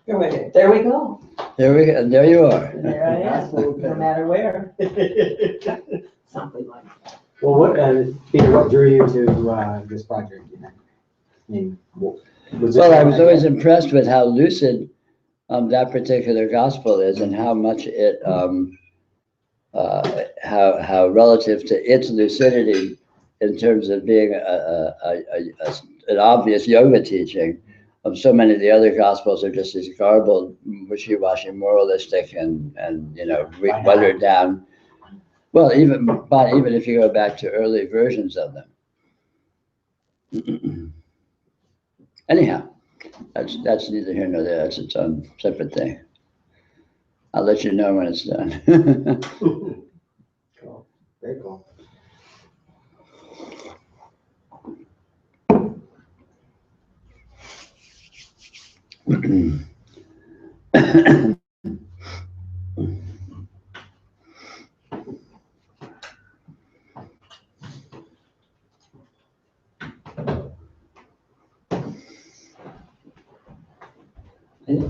There we go. There you are. There I am, no matter where. Something like that. Well, what, Peter, what drew you to this project, you think? I mean, was it? Well, I was always impressed with how lucid that particular gospel is, and how much it, how relative to its lucidity in terms of being an obvious yoga teaching. So many of the other gospels are just these garbled, wishy-washy, moralistic, and you know, watered down. Well, even if you go back to early versions of them. Anyhow, that's neither here nor there. That's its own separate thing. I'll let you know when it's done. Cool. Very cool.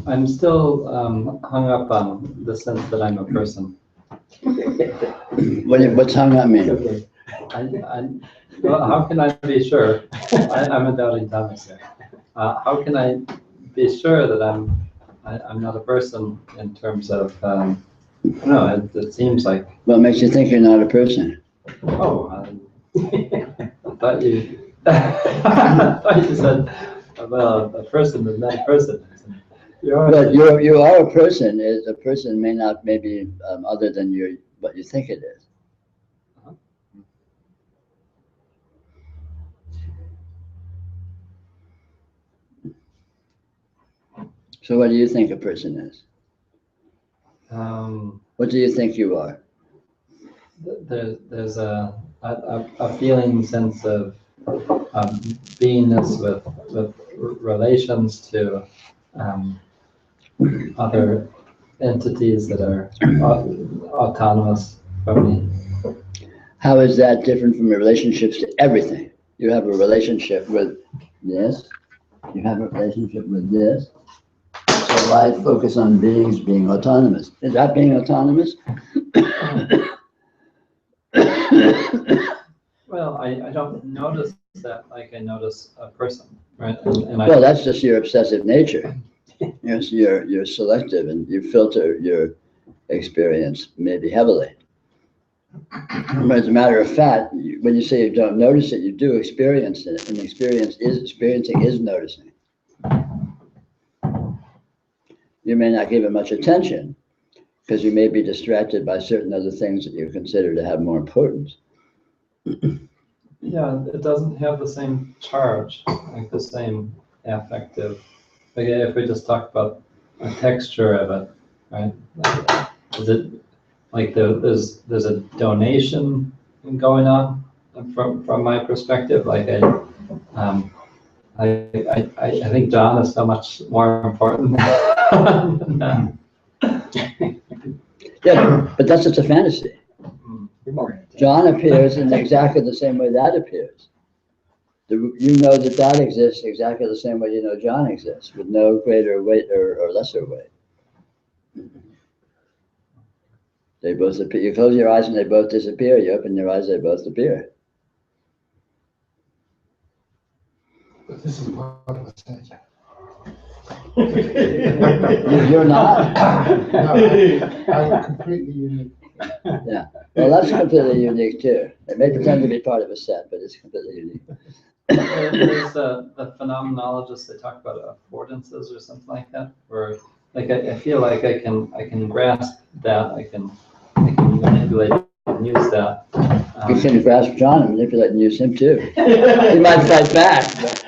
I'm still hung up on the sense that I'm a person. What's hung on me? Okay. Well, how can I be sure? I'm a doubting Thomas here. How can I be sure that I'm not a person in terms of, I don't know, it seems like. What makes you think you're not a person? Oh, I thought you, I thought you said, well, a person is not a person. But you are a person. Is a person may not maybe other than what you think it is. So what do you think a person is? What do you think you are? There's a feeling sense of beingness with relations to other entities that are autonomous from me. How is that different from your relationships to everything? You have a relationship with this. You have a relationship with this. So why focus on beings being autonomous? Is that being autonomous? Well, I don't notice that like I notice a person, right? Well, that's just your obsessive nature. Yes, you're selective and you filter your experience maybe heavily. But as a matter of fact, when you say you don't notice it, you do experience it, and experiencing is noticing. You may not give it much attention because you may be distracted by certain other things that you consider to have more importance. Yeah, it doesn't have the same charge, like the same affective. Like if we just talk about a texture of it, right? Like, is it like there's a donation going on from my perspective? Like I think John is so much more important than that. Yeah, but that's just a fantasy. John appears in exactly the same way that appears. You know that exists exactly the same way you know John exists, with no greater weight or lesser weight. They both appear. You close your eyes and they both disappear. You open your eyes, they both appear. But this is part of a sense. You're not? No, I'm completely unique. Yeah. Well, that's completely unique too. It may pretend to be part of a set, but it's completely unique. There's the phenomenologists, they talk about affordances or something like that, where like I feel like I can grasp that, I can manipulate it and use that. You can grasp John and manipulate and use him too. He might fight back, but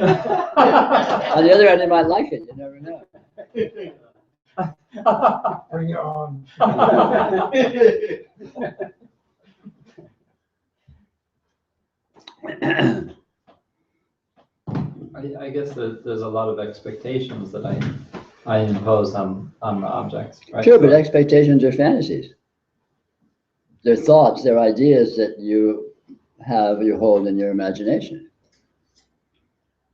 on the other hand, he might like it. You never know. Bring it on. I guess there's a lot of expectations that I impose on the objects. Right? Sure, but expectations are fantasies. They're thoughts, they're ideas that you hold in your imagination.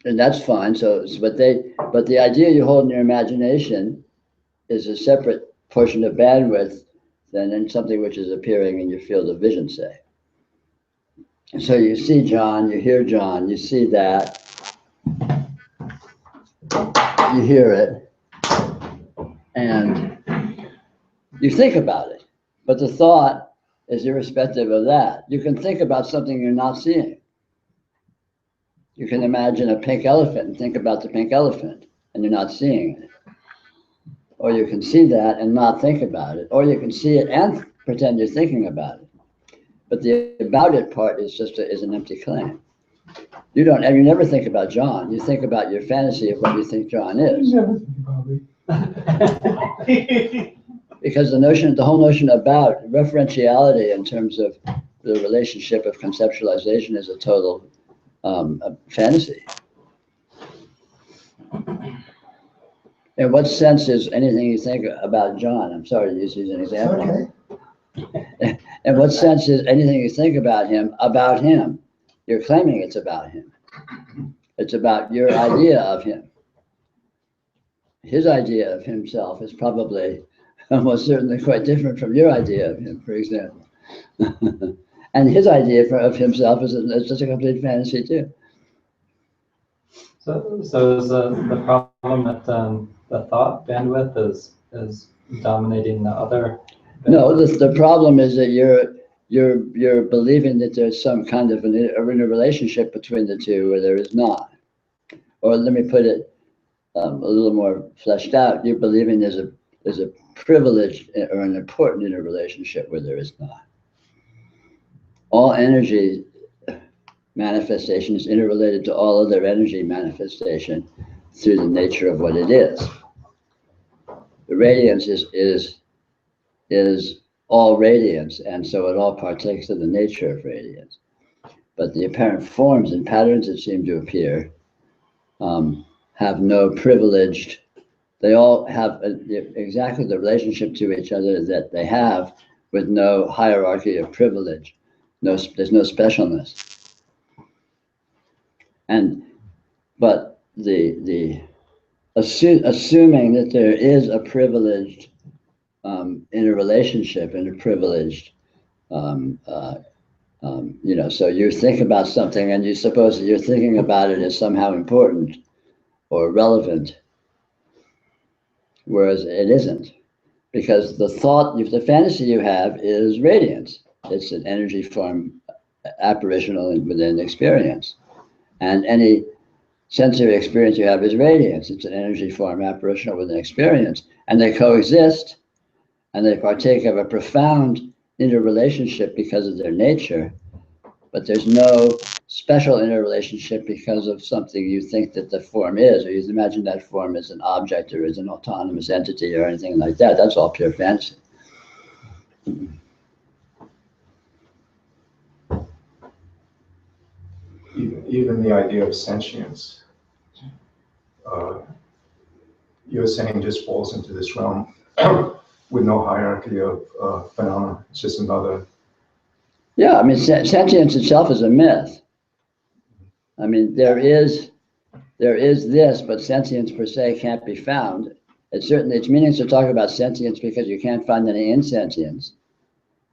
And that's fine. But the idea you hold in your imagination is a separate portion of bandwidth than in something which is appearing in your field of vision, say. And so you see John, you hear John, you see that, you hear it, and you think about it. But the thought is irrespective of that. You can think about something you're not seeing. You can imagine a pink elephant and think about the pink elephant, and you're not seeing it. Or you can see that and not think about it. Or you can see it and pretend you're thinking about it. But the about it part is just is an empty claim. You never think about John. You think about your fantasy of what you think John is. Never think about it. Because the whole notion about referentiality in terms of the relationship of conceptualization is a total fantasy. In what sense is anything you think about John? I'm sorry to use as an example. Okay. In what sense is anything you think about him? You're claiming it's about him. It's about your idea of him. His idea of himself is probably almost certainly quite different from your idea of him, for example. And his idea of himself is just a complete fantasy too. So is the problem that the thought bandwidth is dominating the other? No, the problem is that you're believing that there's some kind of an interrelationship between the two where there is not. Or let me put it a little more fleshed out. You're believing there's a privileged or an important interrelationship where there is not. All energy manifestation is interrelated to all other energy manifestation through the nature of what it is. The radiance is all radiance, and so it all partakes of the nature of radiance. But the apparent forms and patterns that seem to appear have no privileged, they all have exactly the relationship to each other that they have with no hierarchy of privilege. There's no specialness. But assuming that there is a privileged interrelationship and a privileged, so you think about something and you suppose that you're thinking about it as somehow important or relevant, whereas it isn't, because the fantasy you have is radiance. It's an energy form, apparitional within experience. And any sensory experience you have is radiance. It's an energy form, apparitional within experience. And they coexist, and they partake of a profound interrelationship because of their nature. But there's no special interrelationship because of something you think that the form is, or you imagine that form as an object or as an autonomous entity or anything like that. That's all pure fantasy. Even the idea of sentience, you're saying just falls into this realm with no hierarchy of phenomena. It's just another. Yeah, I mean, sentience itself is a myth. I mean, there is this, but sentience per se can't be found. It's meaningless to talk about sentience because you can't find any insentience.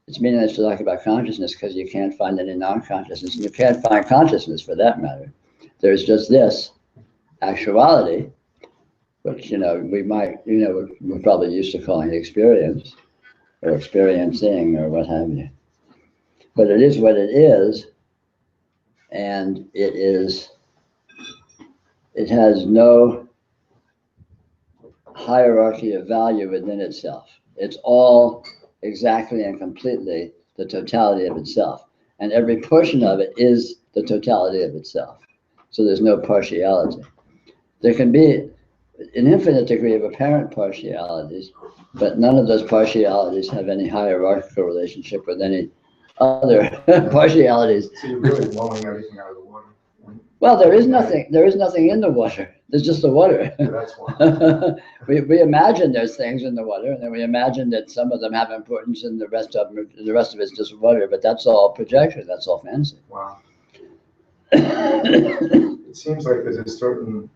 It's meaningless to talk about consciousness because you can't find any non-consciousness. You can't find consciousness for that matter. There's just this actuality, which, we're probably used to calling experience or experiencing or what have you. But it is what it is, and it has no hierarchy of value within itself. It's all exactly and completely the totality of itself. And every portion of it is the totality of itself. So there's no partiality. There can be an infinite degree of apparent partialities, but none of those partialities have any hierarchical relationship with any other partialities. So you're really blowing everything out of the water. Well, there is nothing in the water. There's just the water. Yeah, that's why. we imagine there's things in the water, and then we imagine that some of them have importance, and the rest of it's just water. But that's all projection. That's all fantasy. Wow. it seems like there's a certain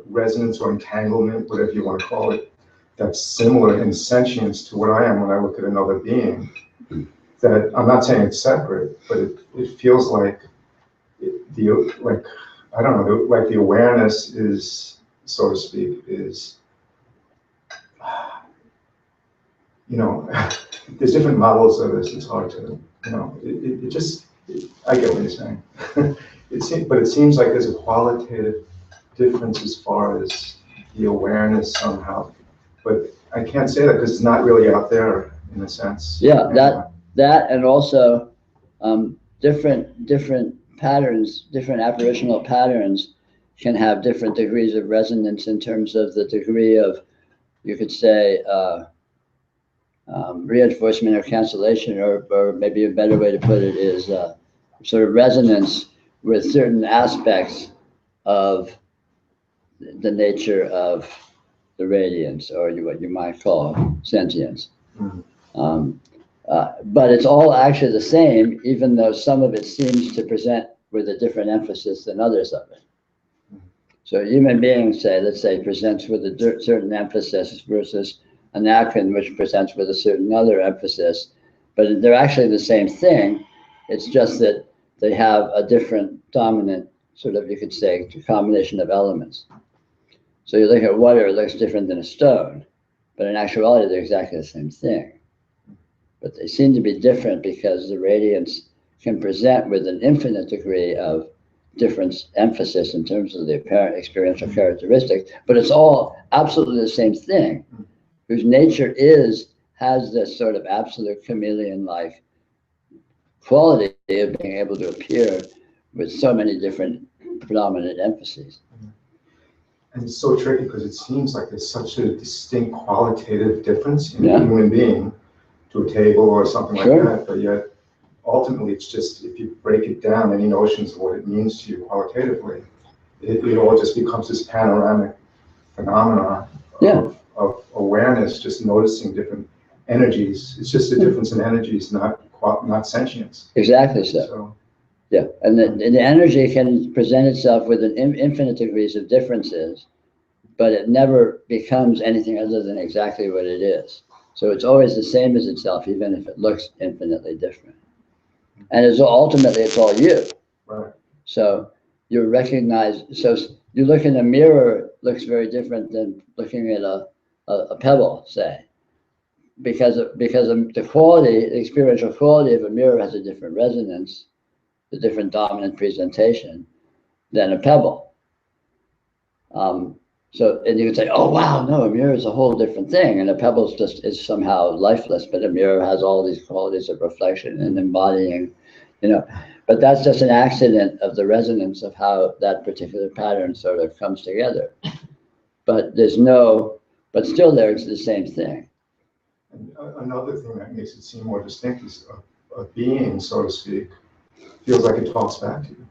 resonance or entanglement, whatever you want to call it, that's similar in sentience to what I am when I look at another being. That I'm not saying it's separate, but it feels like I don't know, like the awareness is, so to speak, is, there's different models of this. It's hard to, I get what you're saying. But it seems like there's a qualitative difference as far as the awareness somehow. But I can't say that because it's not really out there in a sense. Yeah, that and also different patterns, different apparitional patterns can have different degrees of resonance in terms of the degree of, you could say, reinforcement or cancellation, or maybe a better way to put it is sort of resonance with certain aspects of the nature of the radiance, or what you might call sentience. But it's all actually the same, even though some of it seems to present with a different emphasis than others of it. So a human being, let's say, presents with a certain emphasis versus an Akin, which presents with a certain other emphasis, but they're actually the same thing. It's just that they have a different dominant, sort of, you could say, combination of elements. So you look at water, it looks different than a stone, but in actuality, they're exactly the same thing. But they seem to be different because the radiance can present with an infinite degree of different emphasis in terms of the apparent experiential characteristics, but it's all absolutely the same thing, whose nature has this sort of absolute chameleon-like quality of being able to appear with so many different predominant emphases. And it's so tricky because it seems like there's such a distinct qualitative difference in a human being to a table or something like that, but yet ultimately it's just, if you break it down, any notions of what it means to you qualitatively, it all just becomes this panoramic phenomenon of awareness, just noticing different energies. It's just a difference in energies, not sentience. Exactly so. Yeah, and the energy can present itself with an infinite degrees of differences, but it never becomes anything other than exactly what it is. So it's always the same as itself, even if it looks infinitely different. And ultimately, it's all you. Right. So you recognize, so you look in a mirror, looks very different than looking at a pebble, say. Because of the quality, the experiential quality of a mirror has a different resonance, a different dominant presentation than a pebble. So, and you can say, oh, wow, no, a mirror is a whole different thing. And a pebble is somehow lifeless, but a mirror has all these qualities of reflection and embodying, but that's just an accident of the resonance of how that particular pattern sort of comes together. But but still there, it's the same thing. And another thing that makes it seem more distinct is a being, so to speak, feels like it talks back to you.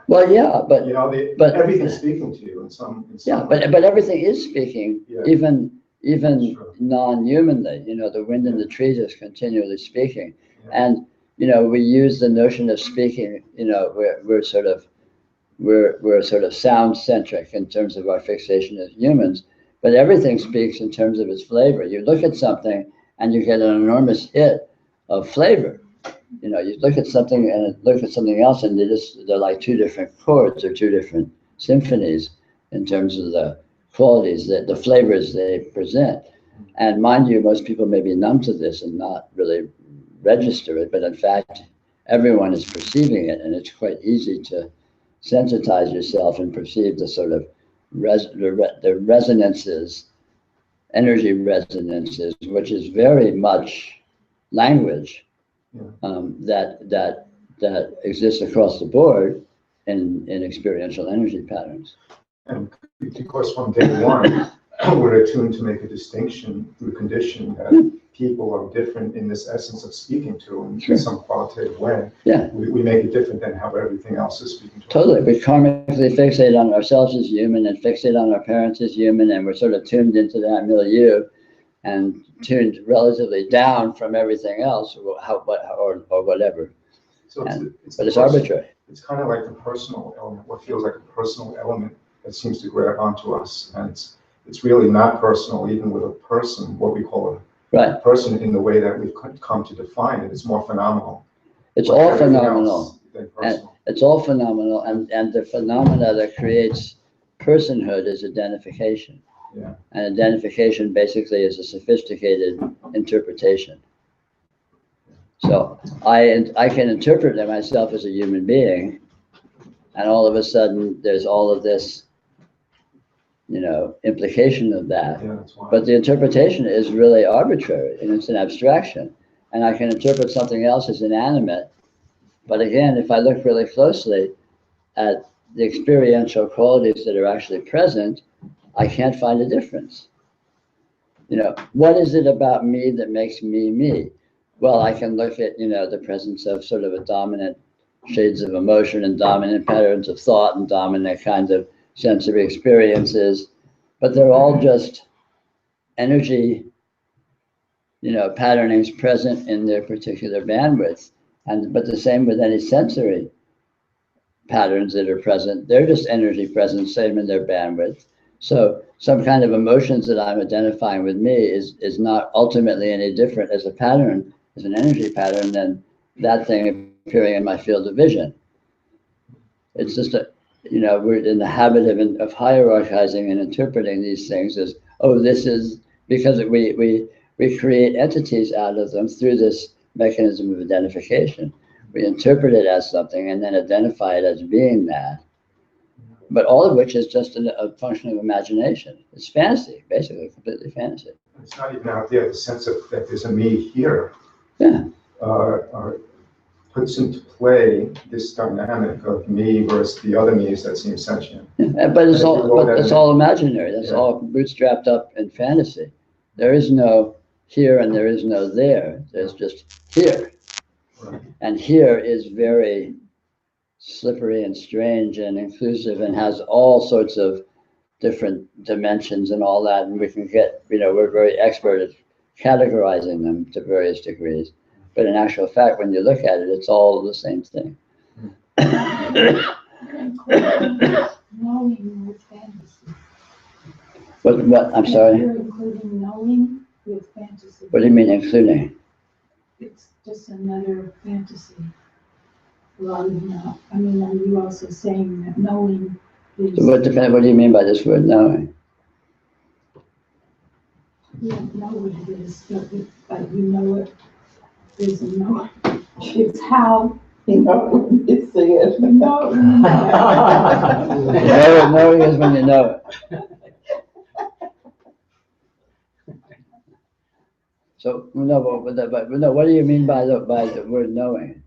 Well, yeah, but everything's speaking to you in some way. but everything is speaking, even non-humanly. The wind in the trees is continually speaking, and we use the notion of speaking. We're sort of sound centric in terms of our fixation as humans, but everything speaks in terms of its flavor. You look at something and you get an enormous hit of flavor. You look at something and look at something else, and they're like two different chords or two different symphonies in terms of the qualities, the flavors they present. And mind you, most people may be numb to this and not really register it, but in fact, everyone is perceiving it, and it's quite easy to sensitize yourself and perceive the sort of the resonances, energy resonances, which is very much language. That exists across the board in experiential energy patterns. And of course, from day one, we're attuned to make a distinction through condition that people are different in this essence of speaking to in some qualitative way. Yeah. We make it different than how everything else is speaking to us. Totally. We karmically fixate on ourselves as human and fixate on our parents as human, and we're sort of tuned into that milieu and tuned relatively down from everything else, or whatever. So But it's arbitrary. it's kind of like the personal element, what feels like a personal element that seems to grab onto us. And it's really not personal, even with a person, what we call Right. a person in the way that we've come to define it. It's more phenomenal. It's like all everything phenomenal. else than personal. It's all phenomenal, and the phenomena that creates personhood is identification. Yeah. And identification basically is a sophisticated interpretation. So I can interpret myself as a human being, and all of a sudden there's all of this, implication of that. Yeah, that's why. But the interpretation is really arbitrary, and it's an abstraction. And I can interpret something else as inanimate. But again, if I look really closely at the experiential qualities that are actually present, I can't find a difference. What is it about me that makes me me? Well, I can look at, the presence of sort of a dominant shades of emotion and dominant patterns of thought and dominant kinds of sensory experiences, but they're all just energy, patternings present in their particular bandwidth. But the same with any sensory patterns that are present, they're just energy present, same in their bandwidth. So some kind of emotions that I'm identifying with me is not ultimately any different as a pattern, as an energy pattern, than that thing appearing in my field of vision. It's just we're in the habit of hierarchizing and interpreting these things as, this is because we create entities out of them through this mechanism of identification. We interpret it as something and then identify it as being that. But all of which is just a function of imagination. It's fantasy, basically, completely fantasy. It's not even out there, the sense of that there's a me here. Yeah. Puts into play this dynamic of me versus the other me's that seem sentient. Yeah, but it's all imaginary. That's all bootstrapped up in fantasy. There is no here and there is no there. There's just here. Right. And here is very slippery and strange and inclusive and has all sorts of different dimensions and all that. And we can get, we're very expert at categorizing them to various degrees. But in actual fact, when you look at it, it's all the same thing. Knowing with fantasy. What? I'm sorry. You're including knowing with fantasy. What do you mean including? It's just another fantasy. Rather than, are you also saying that knowing is? So what do you mean by this word knowing? You don't know what it is, but you know it is a knowing. It's how. It's it. Knowing is when you know it. So but what do you mean by the word knowing?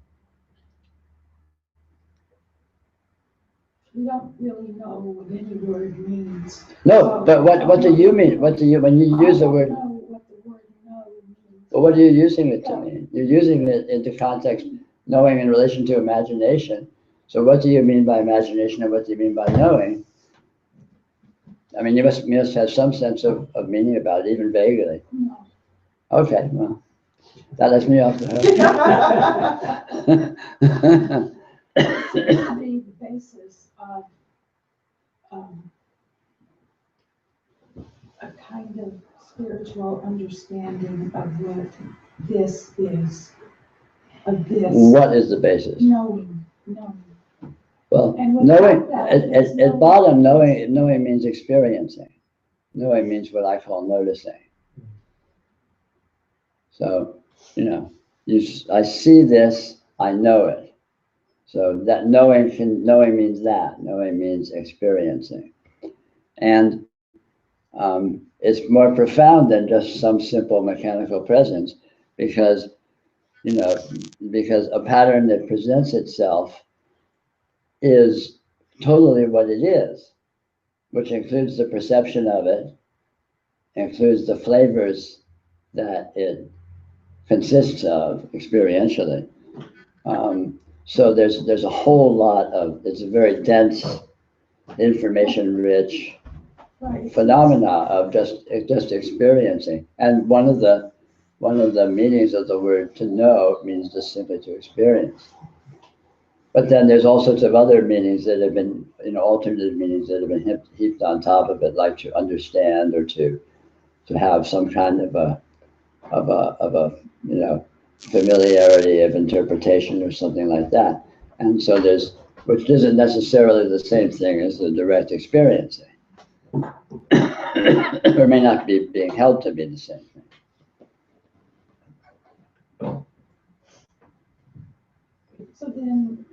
You don't really know what any word means. No, but what do you mean? When you use the word? I don't know what the word know means. Well, what are you using it to mean? You're using it into context, knowing in relation to imagination. So what do you mean by imagination and what do you mean by knowing? I mean, you must have some sense of meaning about it, even vaguely. No. Okay, well, that lets me off the hook. The basis of a kind of spiritual understanding of what this is, of this. What is the basis? Knowing. Well, And without knowing, that, at bottom, knowing means experiencing. Knowing means what I call noticing. So, I see this, I know it. So that knowing means that. Knowing means experiencing. And it's more profound than just some simple mechanical presence because a pattern that presents itself is totally what it is, which includes the perception of it, includes the flavors that it consists of experientially. So there's a whole lot of, it's a very dense, information-rich phenomena of just experiencing. And one of the meanings of the word to know means just simply to experience. But then there's all sorts of other meanings that have been, alternative meanings that have been heaped on top of it, like to understand or to have some kind of a, familiarity of interpretation or something like that. And so which isn't necessarily the same thing as the direct experiencing, or may not be being held to be the same thing. So then,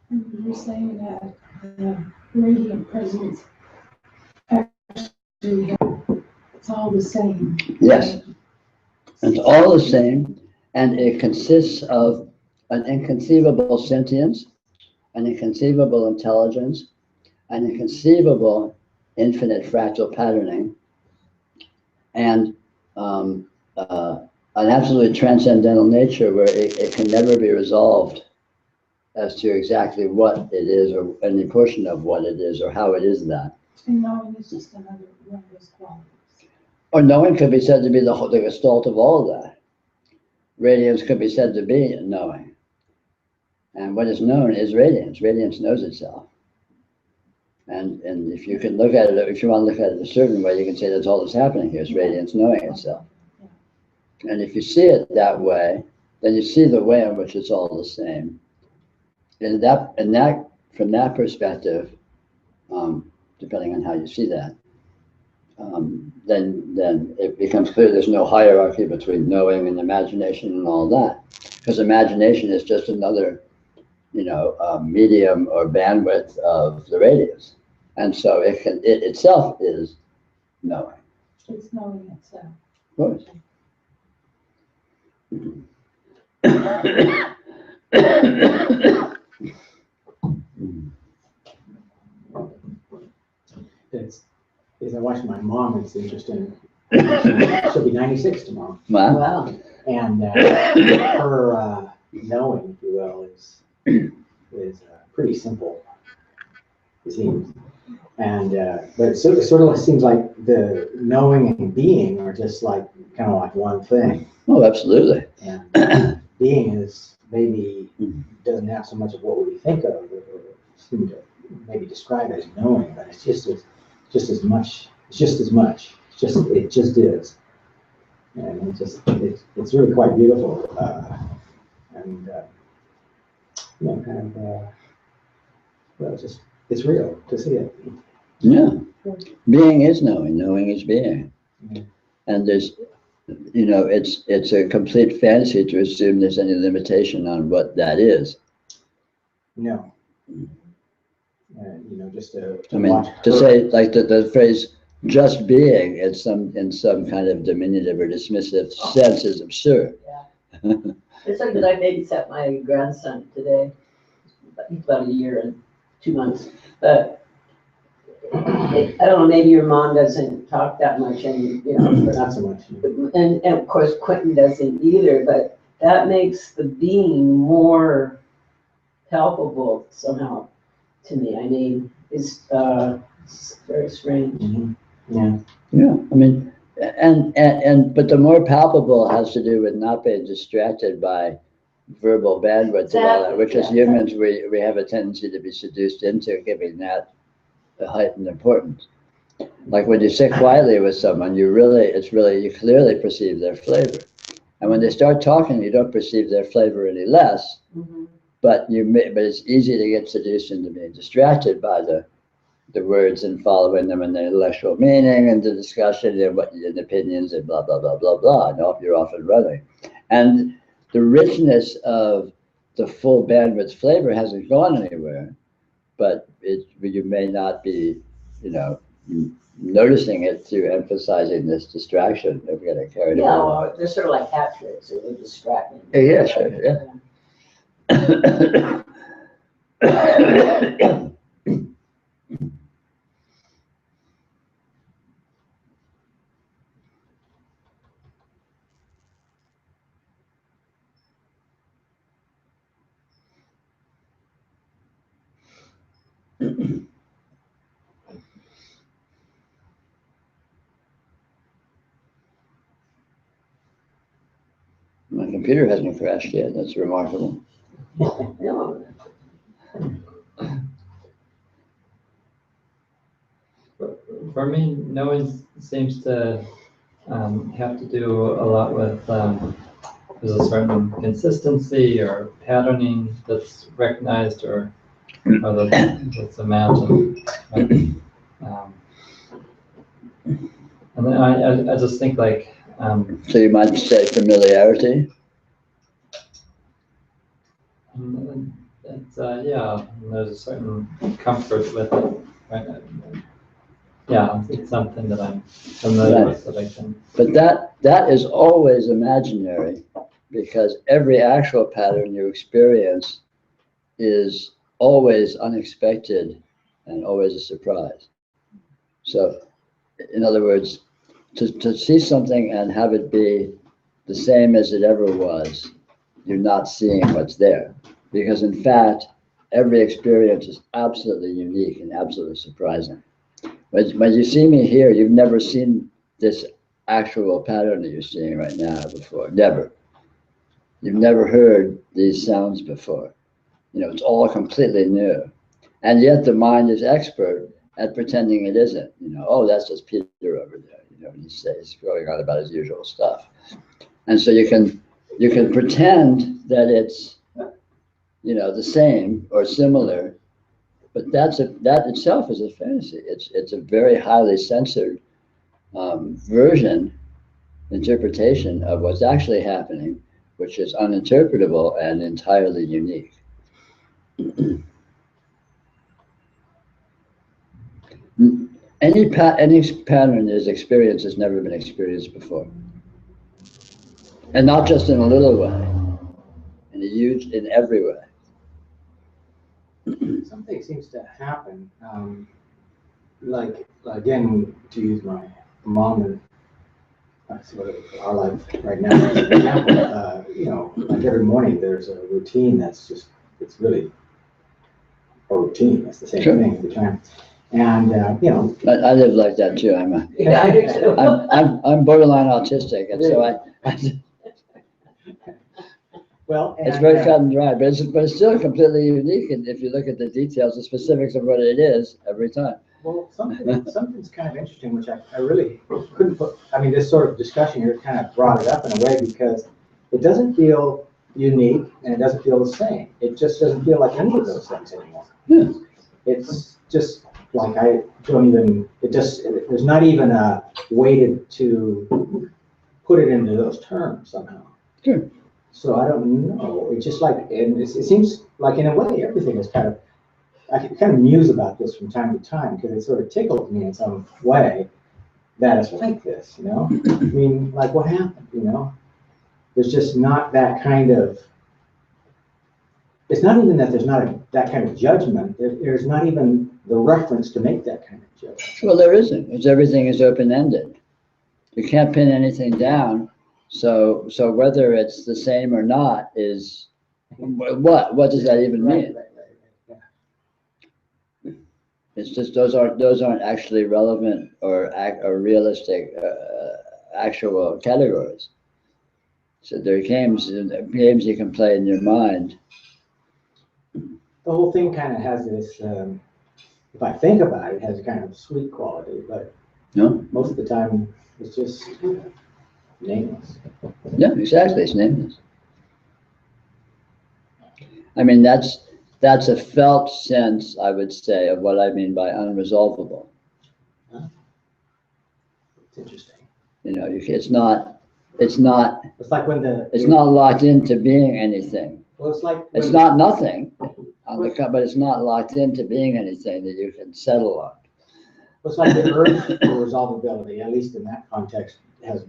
you're saying that the radiant presence actually, it's all the same. Yes, it's all the same, and it consists of an inconceivable sentience, an inconceivable intelligence, an inconceivable infinite fractal patterning, and an absolutely transcendental nature where it can never be resolved as to exactly what it is or any portion of what it is or how it is that. And knowing is just another one of those qualities. Or knowing could be said to be the gestalt of all of that. Radiance could be said to be knowing. And what is known is radiance. Radiance knows itself. And if you can look at it, if you want to look at it a certain way, you can say that's all that's happening here is radiance knowing itself. And if you see it that way, then you see the way in which it's all the same. And from that perspective, depending on how you see that, then it becomes clear there's no hierarchy between knowing and imagination and all that, because imagination is just another, medium or bandwidth of the radiance, and so it itself is knowing. It's knowing itself. Of course. As I watch my mom, it's interesting. She'll be 96 tomorrow. Wow. Wow. And her knowing, if you will, is pretty simple, it seems. And but it sort of seems like the knowing and being are just like kind of like one thing. Oh, absolutely. And being is maybe doesn't have so much of what we think of or seem to maybe describe as knowing, but it's just as much. It just is. And it's really quite beautiful. And it's real to see it. Yeah. Being is knowing. Knowing is being. Mm-hmm. And there's, it's a complete fantasy to assume there's any limitation on what that is. No. Just to watch to say like the phrase just being in some kind of diminutive or dismissive sense is absurd. Yeah. It's like that I babysat my grandson today. He's about a year and 2 months. But I don't know, maybe your mom doesn't talk that much and, not so much. And of course Quentin doesn't either, but that makes the being more palpable somehow to me. I mean, it's very strange. Mm-hmm. Yeah. Yeah. I mean, but the more palpable has to do with not being distracted by verbal bandwidth and all that, which as humans we have a tendency to be seduced into giving that a heightened importance. Like when you sit quietly with someone, you clearly perceive their flavor. And when they start talking, you don't perceive their flavor any less. Mm-hmm. But it's easy to get seduced into being distracted by the words and following them and the intellectual meaning and the discussion and opinions and blah, blah, blah, blah, blah. And you're off and running. And the richness of the full bandwidth flavor hasn't gone anywhere, but you may not be, noticing it through emphasizing this distraction of getting carried away. Yeah, well, they're sort of like hat tricks, or they distract me. Yeah, sure, yeah. My computer hasn't crashed yet. That's remarkable. No. For me, knowing seems to have to do a lot with there's a certain consistency or patterning that's recognized or that's imagined. Right? And then I just think like. So you might say familiarity? It's, yeah, there's a certain comfort with it. Right? Yeah, it's something that I'm familiar with that I can. But that is always imaginary, because every actual pattern you experience is always unexpected and always a surprise. So, in other words, to see something and have it be the same as it ever was, you're not seeing what's there. Because in fact, every experience is absolutely unique and absolutely surprising. When you see me here, you've never seen this actual pattern that you're seeing right now before. Never. You've never heard these sounds before. You know, it's all completely new. And yet the mind is expert at pretending it isn't. You know, oh, that's just Peter over there. You know, he's going on about his usual stuff. And so you can pretend that it's, you know, the same or similar, but that itself is a fantasy. It's a very highly censored interpretation of what's actually happening, which is uninterpretable and entirely unique. Any pattern is experience has never been experienced before, and not just in a little way, in every way. Something seems to happen, like, again, to use my mom and our life right now as an example, you know, like every morning there's a routine that's just, it's really a routine. It's the same thing every time. And, you know. I live like that too. Yeah, I do too. I'm borderline autistic, and so well, it's very cut and dry, but it's still completely unique. And if you look at the details, the specifics of what it is every time. Well, something's kind of interesting, which I really couldn't put, I mean, this sort of discussion here kind of brought it up in a way, because it doesn't feel unique and it doesn't feel the same. It just doesn't feel like any of those things anymore. Yeah. It's just like, I don't even, there's not even a way to put it into those terms somehow. Sure. So I don't know. It's just like, and it seems like in a way everything is kind of, I can kind of muse about this from time to time, because it sort of tickles me in some way that it's like this, you know? I mean, like, what happened, you know? There's just not that kind of, it's not even that there's not that kind of judgment. There's not even the reference to make that kind of judgment. Well, there isn't, because everything is open-ended. You can't pin anything down. So whether it's the same or not is, what does that even mean? Right. It's just those aren't actually relevant or realistic actual categories. So there are games you can play in your mind. The whole thing kind of has this, if I think about it, it has a kind of sweet quality, but most of the time it's just nameless. Yeah, exactly. It's nameless. I mean, that's a felt sense, I would say, of what I mean by unresolvable. It's interesting. You know, it's not. It's like when it's not locked into being anything. Well, it's like it's not nothing, but it's not locked into being anything that you can settle on. It's like the urge for resolvability, at least in that context, has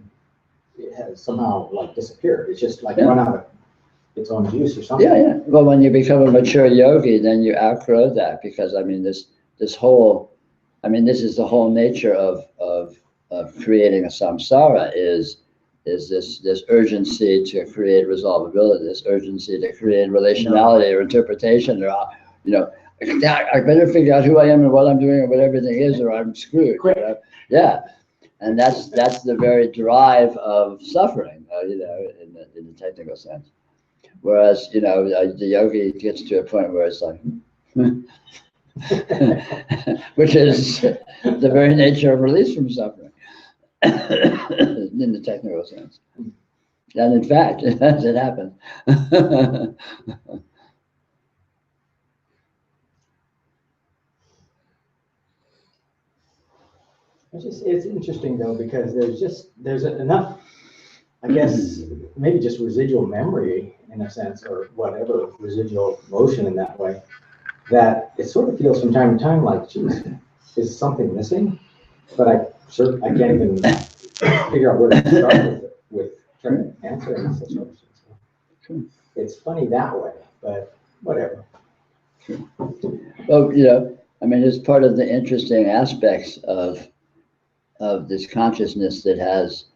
somehow like disappeared. It's just like run out of its own juice or something. Yeah. Well, when you become a mature yogi, then you outgrow that, because I mean this is the whole nature of creating a samsara is this urgency to create resolvability, this urgency to create relationality or interpretation, or you know, I better figure out who I am and what I'm doing and what everything is, or I'm screwed. You know? Yeah, and that's the very drive of suffering, you know, in the technical sense. Whereas, you know, the yogi gets to a point where it's like, which is the very nature of release from suffering in the technical sense. And in fact, as it happens. It's interesting though, because there's enough, I guess, maybe just residual memory in a sense, or whatever, residual motion in that way, that it sort of feels from time to time like, geez, is something missing? But I can't even figure out where to start with trying to answer any situation. So it's funny that way, but whatever. Well, I mean, it's part of the interesting aspects of this consciousness that has,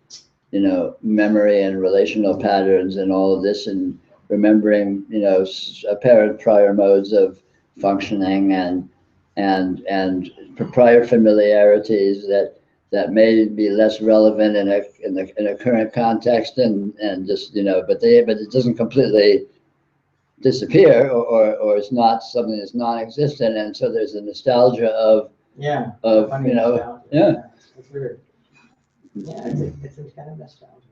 memory and relational patterns and all of this, and remembering, apparent prior modes of functioning and prior familiarities that may be less relevant in a current context, and just, but it doesn't completely disappear, or it's not something that's non-existent, and so there's a nostalgia of Funny nostalgia. yeah. It's weird. Yeah, it's a kind of nostalgia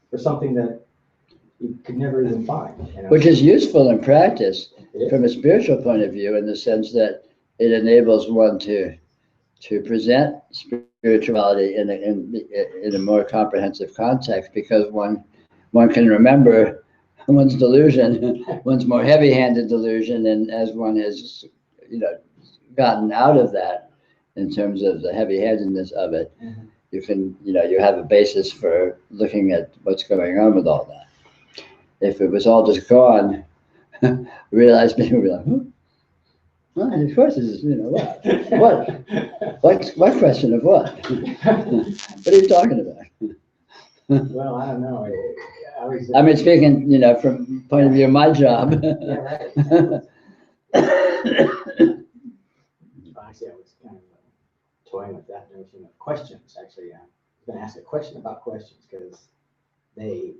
for something that you could never even find. Which is useful in practice from a spiritual point of view, in the sense that it enables one to present spirituality in a more comprehensive context, because one can remember one's delusion, one's more heavy-handed delusion, and as one has, gotten out of that in terms of the heavy-handedness of it, you can, you have a basis for looking at what's going on with all that. If it was all just gone, realize people would be like, well, of course, this is, what question of what? What are you talking about? Well, I don't know. I mean, speaking, from the point of view of my job. Yeah, right. Actually, I was kind of toying with that notion of questions. Actually, I'm going to ask a question about questions, because they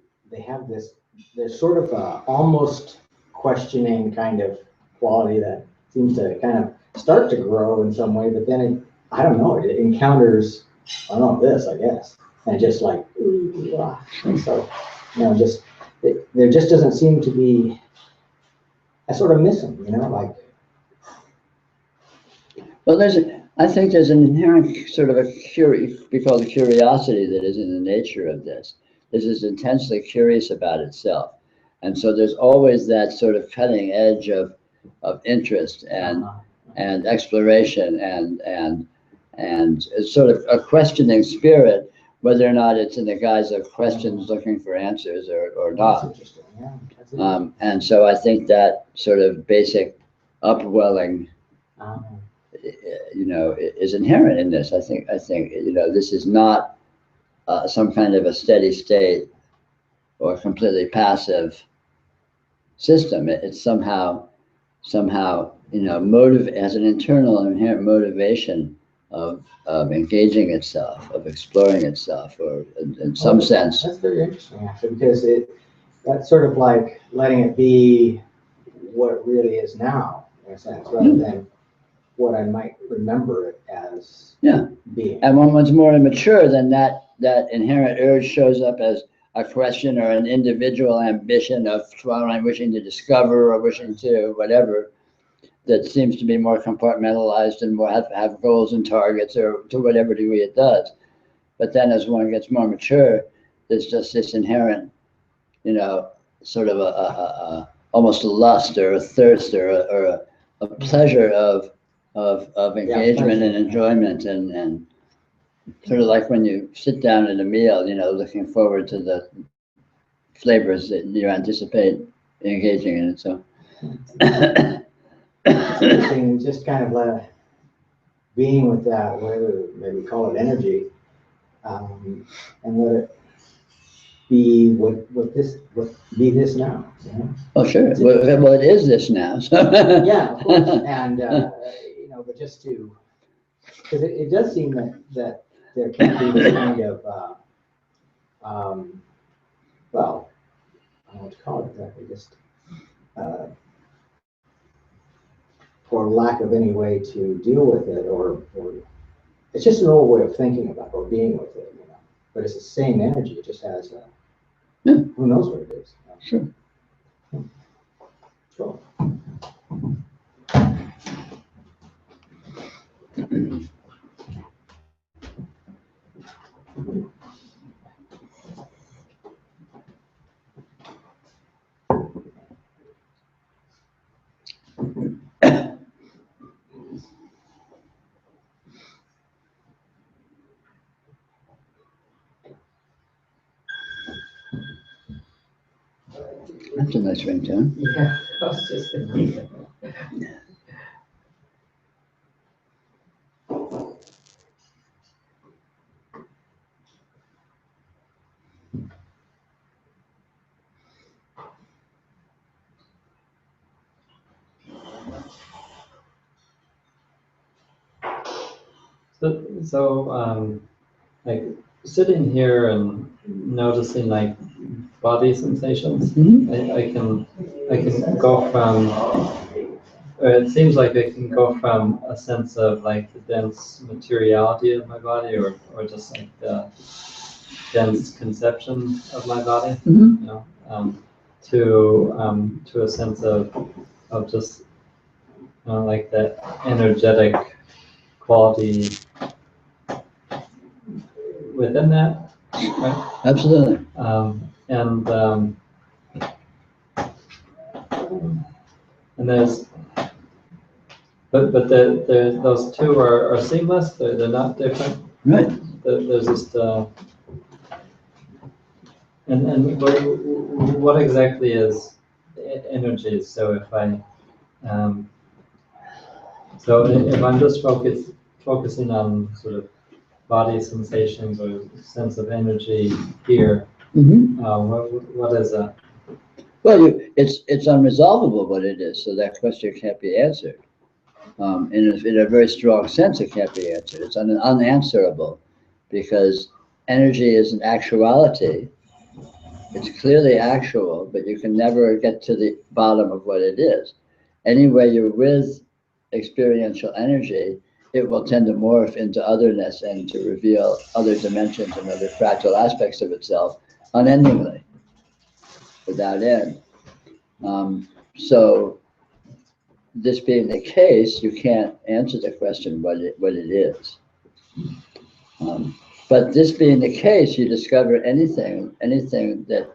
have this, there's sort of a almost questioning kind of quality that seems to kind of start to grow in some way, but then I don't know, it encounters, I don't know, this, I guess, and just like, ooh, ah. So, there just doesn't seem to be, I sort of miss them, like. Well, I think there's an inherent sort of we call it curiosity, that is in the nature of this. This is intensely curious about itself. And so there's always that sort of cutting edge of interest and exploration and it's sort of a questioning spirit, whether or not it's in the guise of questions looking for answers or not. That's interesting. Yeah, that's interesting. And so I think that sort of basic upwelling, is inherent in this. I think, this is not some kind of a steady state or completely passive system. It's somehow, has an internal inherent motivation of engaging itself, of exploring itself, or in some sense. That's very interesting, actually, because that's sort of like letting it be what it really is now, in a sense, rather than what I might remember it as being. And when one's more immature, then that inherent urge shows up as a question or an individual ambition of wishing to discover or wishing to whatever, that seems to be more compartmentalized and more have goals and targets, or to whatever degree it does. But then as one gets more mature, there's just this inherent, sort of a almost a lust or a thirst or a pleasure of engagement and enjoyment, and sort of like when you sit down at a meal, looking forward to the flavors that you anticipate engaging in it. So It's interesting, just kind of being with that, whatever, maybe call it energy, and let it be what be this now. Oh, sure. Well, it is this now. So. Yeah, of course. And but just to, because it does seem that there can be this kind of well, I don't know what to call it exactly, just for lack of any way to deal with it, or it's just an old way of thinking about or being with it, you know. But it's the same energy. It just has who knows what it is. Sure. Sure. That's a nice ringtone. Yeah, I was just thinking. So, like sitting here and noticing like body sensations, I can go from, or it seems like I can go from a sense of like the dense materiality of my body, or just like the dense conception of my body, you know, to a sense of just like the energetic quality within that, right? Absolutely. And there's, but those two are seamless. They're not different. Right. There's just and what exactly is energy? So if I'm just focusing on sort of body sensations or sense of energy here, what is that? Well, it's unresolvable what it is, so that question can't be answered. In a very strong sense, it can't be answered. It's unanswerable because energy is an actuality. It's clearly actual, but you can never get to the bottom of what it is. Anyway, you're with experiential energy, it will tend to morph into otherness and to reveal other dimensions and other fractal aspects of itself unendingly, without end. So this being the case, you can't answer the question what it is. But this being the case, you discover anything that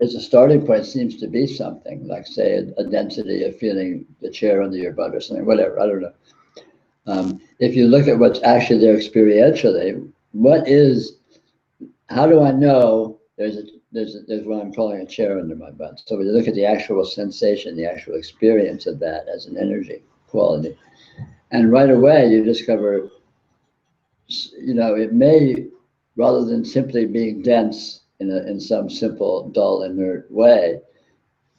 as a starting point seems to be something, like say a density of feeling the chair under your butt or something, whatever, I don't know. If you look at what's actually there experientially, how do I know there's what I'm calling a chair under my butt? So when you look at the actual sensation, the actual experience of that as an energy quality, and right away you discover, it may, rather than simply being dense in some simple, dull, inert way,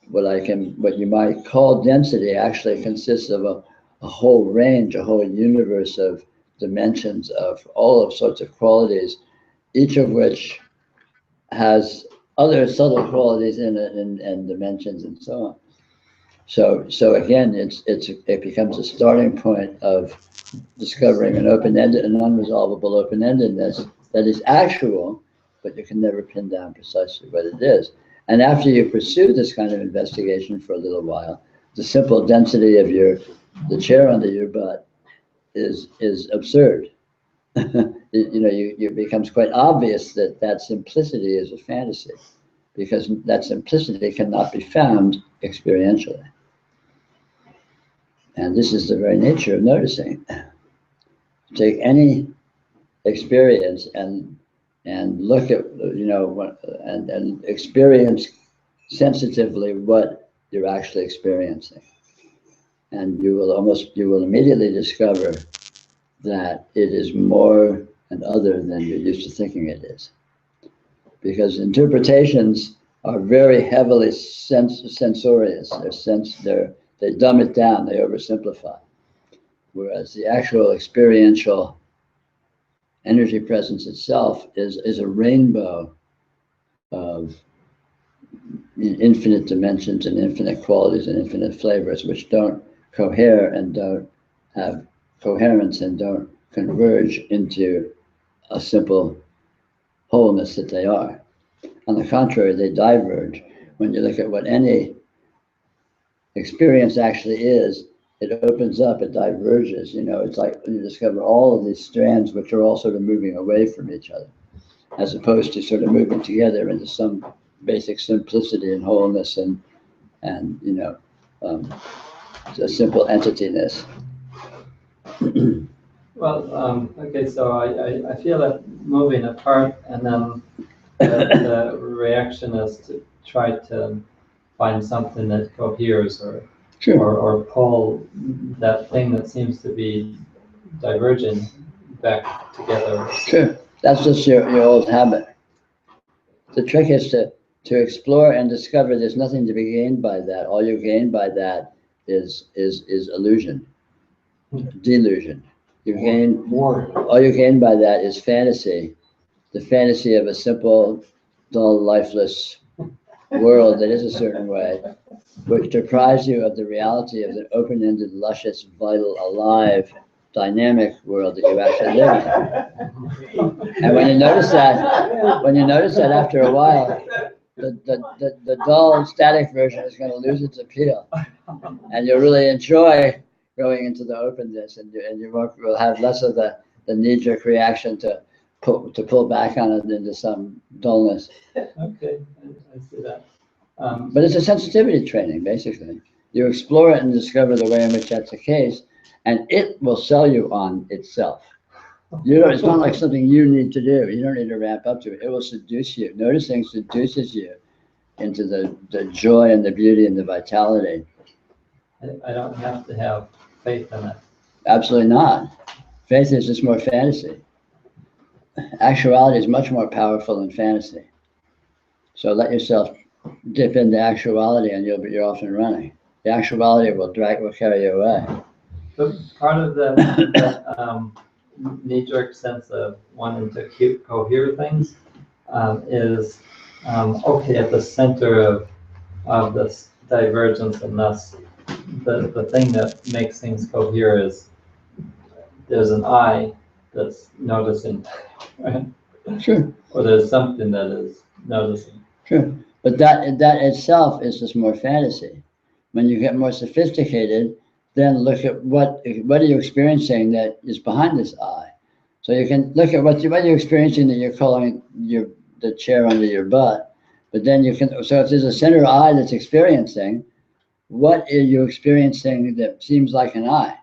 what you might call density actually consists of a whole range, a whole universe of dimensions of all sorts of qualities, each of which has other subtle qualities in it and dimensions and so on. So again, it becomes a starting point of discovering an open-ended, an unresolvable open-endedness that is actual, but you can never pin down precisely what it is. And after you pursue this kind of investigation for a little while, the simple density of the chair under your butt is absurd. It becomes quite obvious that simplicity is a fantasy, because that simplicity cannot be found experientially. And this is the very nature of noticing. Take any experience and look at, and experience sensitively what you're actually experiencing. And you will immediately discover that it is more and other than you're used to thinking it is. Because interpretations are very heavily sensorious. They dumb it down, they oversimplify. Whereas the actual experiential energy presence itself is a rainbow of infinite dimensions and infinite qualities and infinite flavors, which don't cohere and don't have coherence and don't converge into a simple wholeness that they are. On the contrary, they diverge. When you look at what any experience actually is, it opens up, it diverges. It's like when you discover all of these strands which are all sort of moving away from each other, as opposed to sort of moving together into some basic simplicity and wholeness and a simple entityness. Well, okay, so I feel that moving apart, and then the reaction is to try to find something that coheres or pull that thing that seems to be diverging back together. Sure, that's just your old habit. The trick is to explore and discover there's nothing to be gained by that. All you gain by that is illusion, delusion. All you gain by that is fantasy, the fantasy of a simple, dull, lifeless world that is a certain way, which deprives you of the reality of the open-ended, luscious, vital, alive, dynamic world that you actually live in. And when you notice that after a while, the dull, static version is going to lose its appeal, and you'll really enjoy going into the openness, and you will have less of the knee-jerk reaction to pull back on it into some dullness. Okay, I see that. But it's a sensitivity training, basically. You explore it and discover the way in which that's the case, and it will sell you on itself. It's not like something you need to do. You don't need to ramp up to it. It will seduce you. Noticing seduces you into the joy and the beauty and the vitality. I don't have to have faith in it. Absolutely not. Faith is just more fantasy. Actuality is much more powerful than fantasy. So let yourself dip into actuality, and you're off and running. The actuality will carry you away. But part of the knee-jerk sense of wanting to cohere things is okay at the center of this divergence, and thus the thing that makes things cohere is there's an I that's noticing, right? Sure. Or there's something that is noticing. Sure. But that itself is just more fantasy. When you get more sophisticated, then look at what are you experiencing that is behind this I. So you can look at what you're experiencing that you're calling the chair under your butt. But then so if there's a center I that's experiencing, what are you experiencing that seems like an I?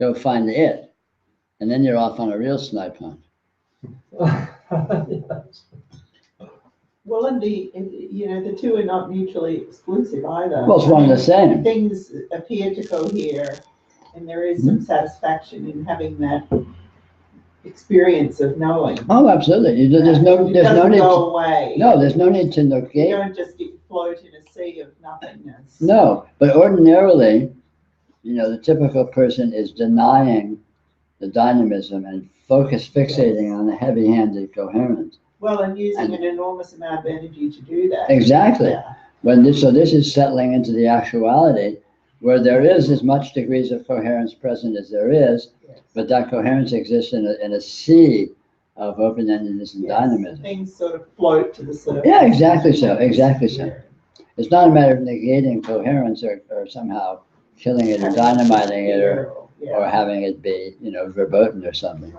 Go find it. And then you're off on a real snipe hunt. Well, the two are not mutually exclusive either. Well, it's one and the same. Things appear to cohere, and there is some satisfaction in having that experience of knowing. Oh, absolutely. There's no need go away. No, there's no need to negate. You don't just float in a sea of nothingness. No, but ordinarily, the typical person is denying the dynamism and fixating on the heavy-handed coherence. Well, and using an enormous amount of energy to do that. Exactly. Yeah. So this is settling into the actuality where there is as much degrees of coherence present as there is, Yes. but that coherence exists in a sea of open-endedness and dynamism. Things sort of float to the surface. Yeah, exactly so. Exactly so. It's not a matter of negating coherence or somehow killing it or dynamiting it or having it be, verboten or something.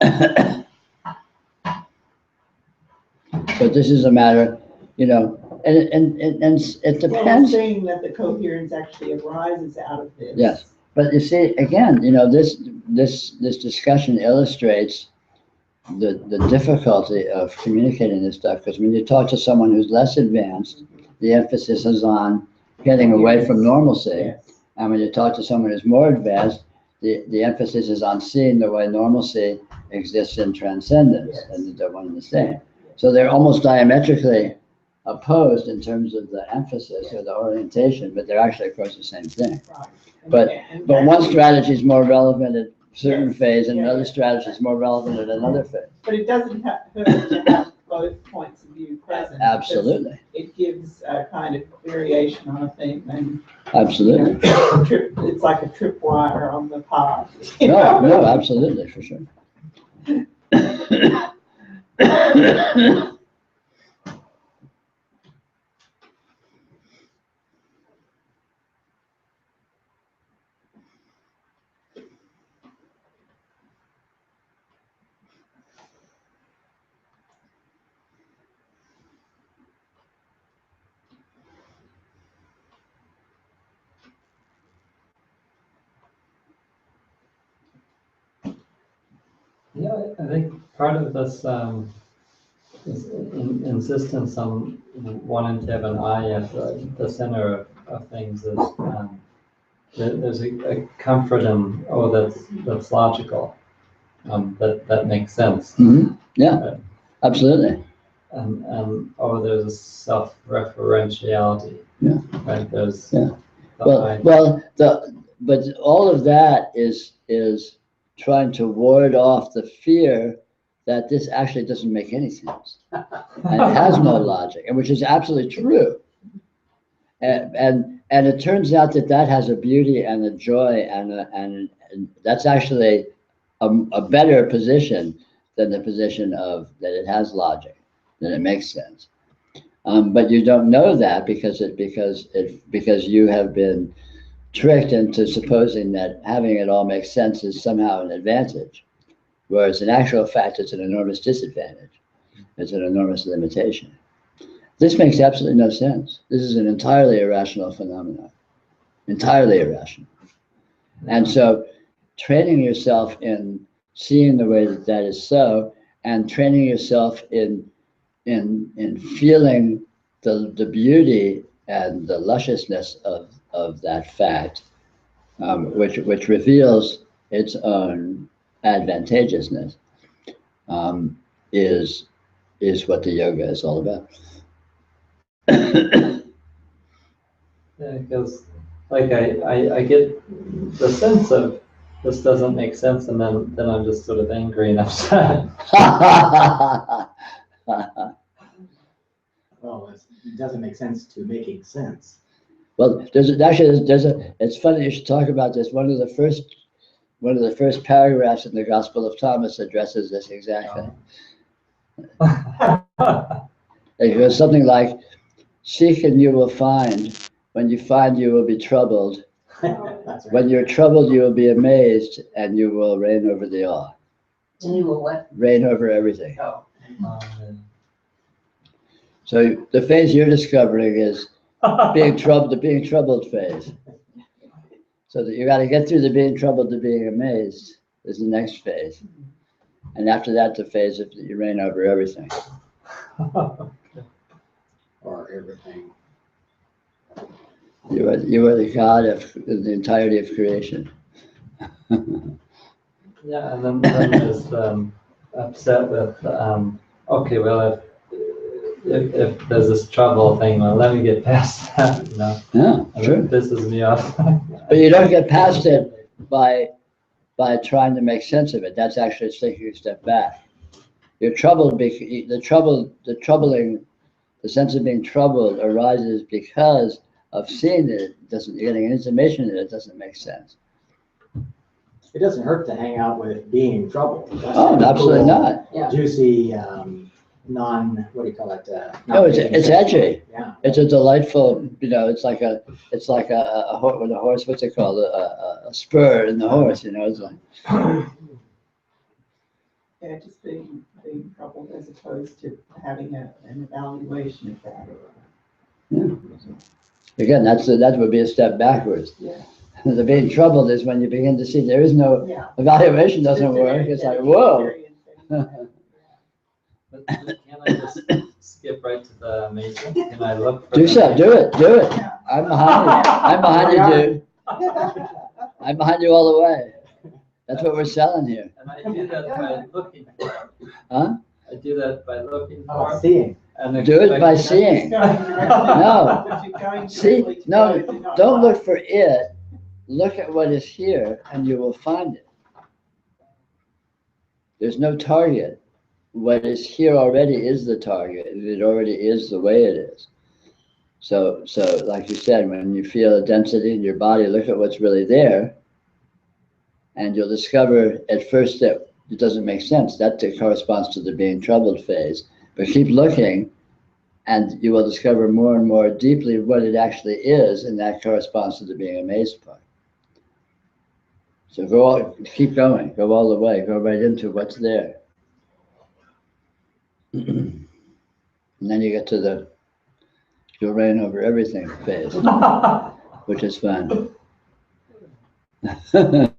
Right. But this is a matter, and it Well, depends. saying that the coherence actually arises out of this. Yes, but you see, again, this discussion illustrates the difficulty of communicating this stuff, because when you talk to someone who's less advanced, the emphasis is on getting away from normalcy. Yes. And when you talk to someone who's more advanced, the emphasis is on seeing the way normalcy exists in transcendence, Yes. and they're one and the same. So they're almost diametrically opposed in terms of the emphasis or the orientation, but they're actually, of course, the same thing. Right. But one strategy is more relevant at a certain Yes. phase, and Yeah, another yeah. strategy is more relevant at another phase. But it doesn't hurt to have both points of view present. Absolutely, It gives a kind of variation on a thing, and absolutely. it's like a tripwire on the path. No, absolutely, for sure. Yeah, I think part of this insistence on wanting to have an eye at the center of things is there's a comfort in, oh, that's logical, that makes sense. Mhm. Yeah, absolutely. And oh, there's a self-referentiality. Yeah. Right, there's Yeah. the But all of that is trying to ward off the fear that this actually doesn't make any sense and it has no logic, and which is absolutely true. And it turns out that has a beauty and a joy and that's actually a better position than the position of that it has logic, that it makes sense. But you don't know that because you have been tricked into supposing that having it all make sense is somehow an advantage, whereas in actual fact it's an enormous disadvantage. It's an enormous limitation. This makes absolutely no sense. This is an entirely irrational phenomenon, entirely irrational. And so training yourself in seeing the way that is so, and training yourself in feeling the beauty and the lusciousness of that fact, which reveals its own advantageousness, is what the yoga is all about. Yeah, because like I get the sense of this doesn't make sense, and then I'm just sort of angry and upset. Well, it doesn't make sense to making sense. Well, it's funny you should talk about this. One of the first paragraphs in the Gospel of Thomas addresses this exactly. It goes something like, "Seek and you will find. When you find, you will be troubled. That's right. When you're troubled, you will be amazed, and you will reign over the awe." And you will what? Reign over everything. Oh. So the phase you're discovering is the being troubled phase. So that you got to get through the being troubled to being amazed is the next phase. And after that, the phase of you reign over everything. Or everything. You are the God of the entirety of creation. Yeah, and then just upset with okay, well if there's this trouble thing, well, let me get past that, you know. Yeah, sure. This pisses me off. But you don't get past it by trying to make sense of it. That's actually taking a step back. You're troubled. The sense of being troubled arises because of seeing that you're getting an intimation that it doesn't make sense. It doesn't hurt to hang out with being in trouble. That's Oh, absolutely cool, not. Yeah. Juicy, what do you call it? No, it's edgy. Yeah. It's a delightful, it's like a horse with a horse. What's it called? A spur in the horse. It's like. Yeah, just being troubled as opposed to having an evaluation of that. Yeah. Again, that would be a step backwards. Yeah. The being troubled is when you begin to see there is no evaluation doesn't work. It's like, whoa. But can I just skip right to the amazement? Can I look for Do it. I'm behind you, dude. I'm behind you all the way. That's what we're selling here. And I do that by looking for it. Huh? I do that by looking Oh, for it. seeing. And Do it by seeing. No. See, no, don't look for it. Look at what is here and you will find it. There's no target. what is here already is the target. It already is the way it is. So like you said, when you feel a density in your body, look at what's really there, and you'll discover at first that it doesn't make sense. That corresponds to the being troubled phase. But keep looking, and you will discover more and more deeply what it actually is, and that corresponds to the being amazed part. So keep going, go all the way, go right into what's there. And then you get to the you'll reign over everything phase, which is fun. I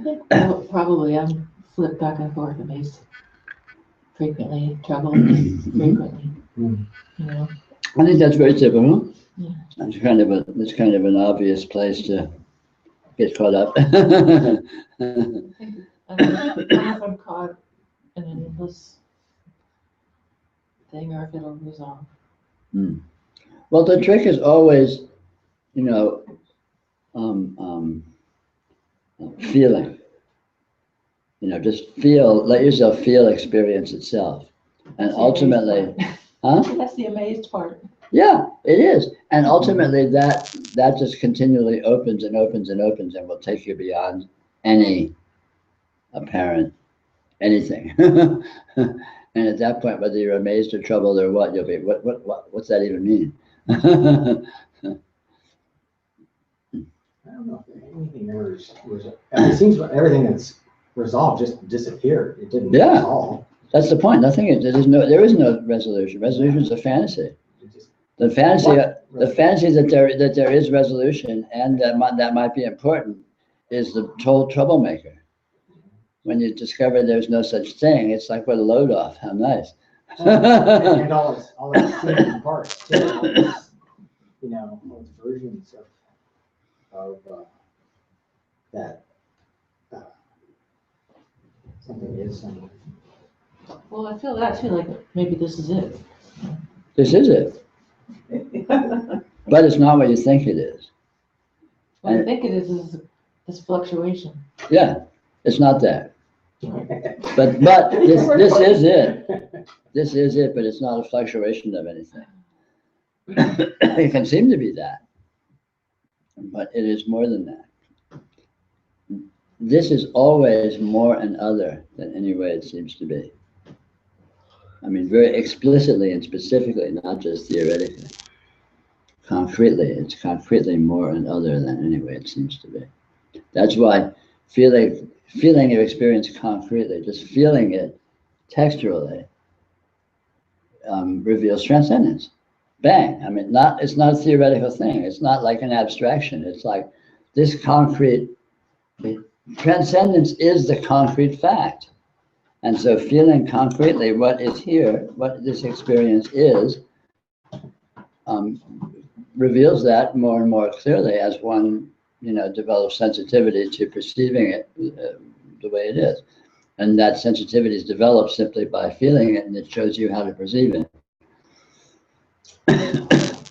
think probably I'm flipped back and forth, amazed frequently, troubled frequently, you know. I think that's very typical. Yeah. It's kind of an obvious place to get caught up. I don't know if I'm caught in an endless thing or if it'll resolve. Well, the trick is always, feeling. Just feel, let yourself feel experience itself. And That's the ultimately, amazed huh? part. That's the amazed part. Yeah, it is. And ultimately that just continually opens and opens and opens and will take you beyond any apparent anything. And at that point, whether you're amazed or troubled or what, you'll be, what's that even mean? I don't know if anything ever it seems like everything that's resolved just disappeared. It didn't resolve. That's the point. Nothing is, there is no resolution. Resolution is a fantasy. The fantasy that there is resolution and that might be important is the total troublemaker. When you discover there's no such thing, it's like, what a load off. How nice. And all its seeming parts, too, all its, all its versions of that something is something. Well, I feel that too, like maybe this is it. This is it. But it's not what you think it is. What I think it is this fluctuation. Yeah, it's not that. But this is it. This is it, but it's not a fluctuation of anything. It can seem to be that, but it is more than that. This is always more and other than any way it seems to be. I mean, very explicitly and specifically, not just theoretically. Concretely, it's concretely more and other than any way it seems to be. That's why feeling your experience concretely, just feeling it texturally, reveals transcendence. Bang. I mean, it's not a theoretical thing. It's not like an abstraction. It's like this concrete, transcendence is the concrete fact. And so feeling concretely what is here, what this experience is, reveals that more and more clearly as one, develops sensitivity to perceiving it the way it is. And that sensitivity is developed simply by feeling it, and it shows you how to perceive it.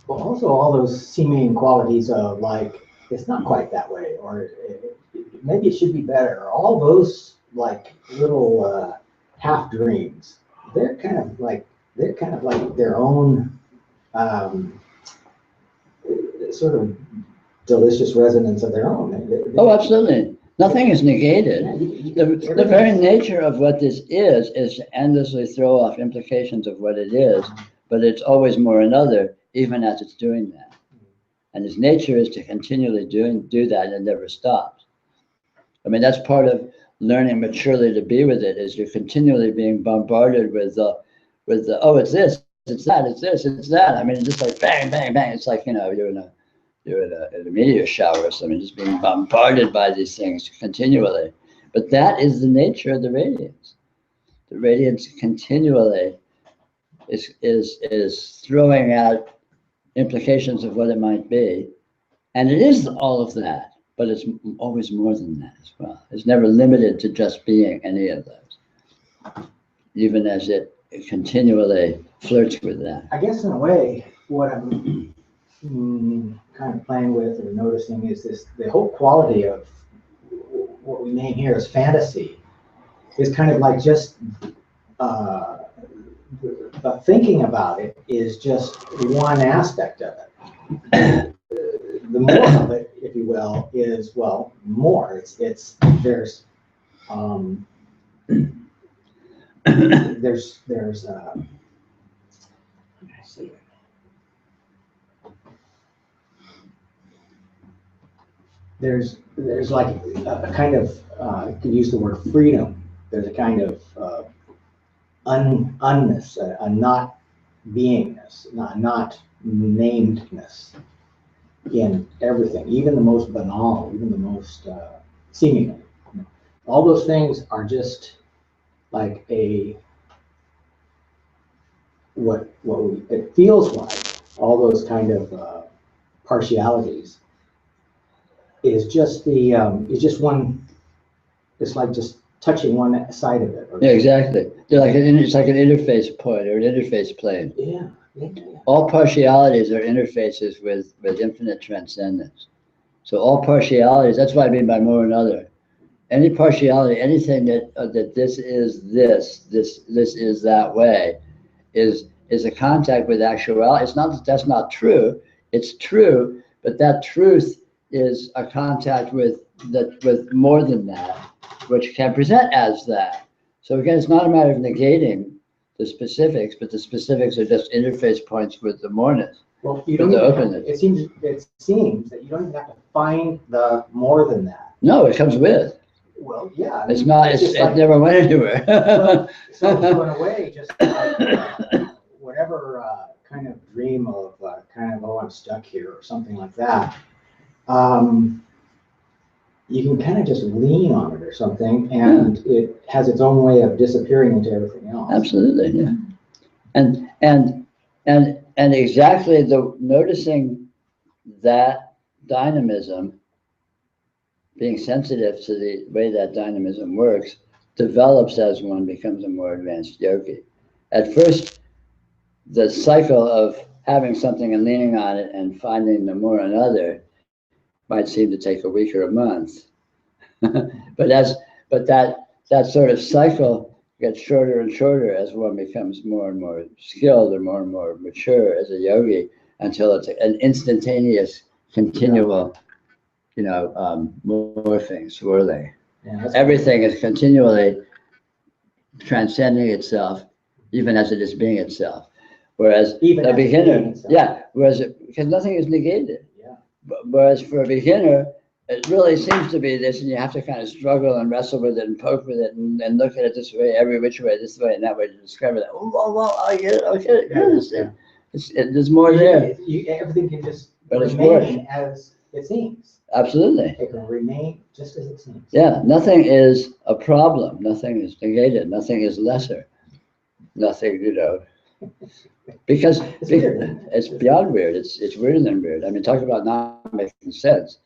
Well, also all those seeming qualities of like, it's not quite that way, or maybe it should be better. All those like little half dreams, they're kind of like their own sort of delicious resonance of their own. Oh, absolutely. Nothing is negated. The very nature of what this is to endlessly throw off implications of what it is, but it's always more another, even as it's doing that. And its nature is to continually do that, and it never stops. I mean, that's part of learning maturely to be with it, is you're continually being bombarded with the oh, it's this, it's that, it's this, it's that. I mean, it's just like bang, bang, bang. It's like, you're in a meteor shower or something, just being bombarded by these things continually. But that is the nature of the radiance. The radiance continually is throwing out implications of what it might be. And it is all of that, but it's always more than that as well. It's never limited to just being any of those. Even as it continually flirts with that. I guess in a way, what I'm kind of playing with or noticing is the whole quality of what we name here as fantasy is kind of like just but thinking about it is just one aspect of it. The more of it, if you will, is, well, more. There's there's like a kind of you could use the word freedom. There's a kind of unness, a not beingness, not namedness in everything, even the most banal, even the most seemingly. All those things are just like it feels like all those kind of partialities is just one. It's like just touching one side of it. Yeah, exactly. They're like it's like an interface point or an interface plane. Yeah. All partialities are interfaces with infinite transcendence. So all partialities, that's what I mean by more and other. Any partiality, anything that this is this is that way, is a contact with actuality. It's not that that's not true. It's true, but that truth is a contact with more than that, which can present as that. So again, it's not a matter of negating the specifics, but the specifics are just interface points with the moreness. Well, you don't. It seems that you don't even have to find the more than that. No, it comes with. Well, yeah. I mean, it's not. It never went anywhere. so in a way, just like, whatever kind of dream of I'm stuck here or something like that. You can kind of just lean on it or something, and it has its own way of disappearing into everything else. Absolutely, yeah. And exactly noticing that dynamism, being sensitive to the way that dynamism works, develops as one becomes a more advanced yogi. At first, the cycle of having something and leaning on it and finding the more and other might seem to take a week or a month. but that sort of cycle gets shorter and shorter as one becomes more and more skilled or more mature as a yogi, until it's an instantaneous, continual, morphing, swirling. Yeah, everything is continually transcending itself, even as it is being itself. Whereas even a beginner, because nothing is negated. Yeah. Whereas for a beginner, it really seems to be this, and you have to kind of struggle and wrestle with it and poke with it and look at it this way, every which way, this way and that way to discover that. Oh, well, I get it. There's more there. Everything can just remain as it seems. Absolutely. It can remain just as it seems. Yeah, nothing is a problem. Nothing is negated. Nothing is lesser. Nothing, because It's weird. It's beyond weird. It's weirder than weird. I mean, talk about not making sense.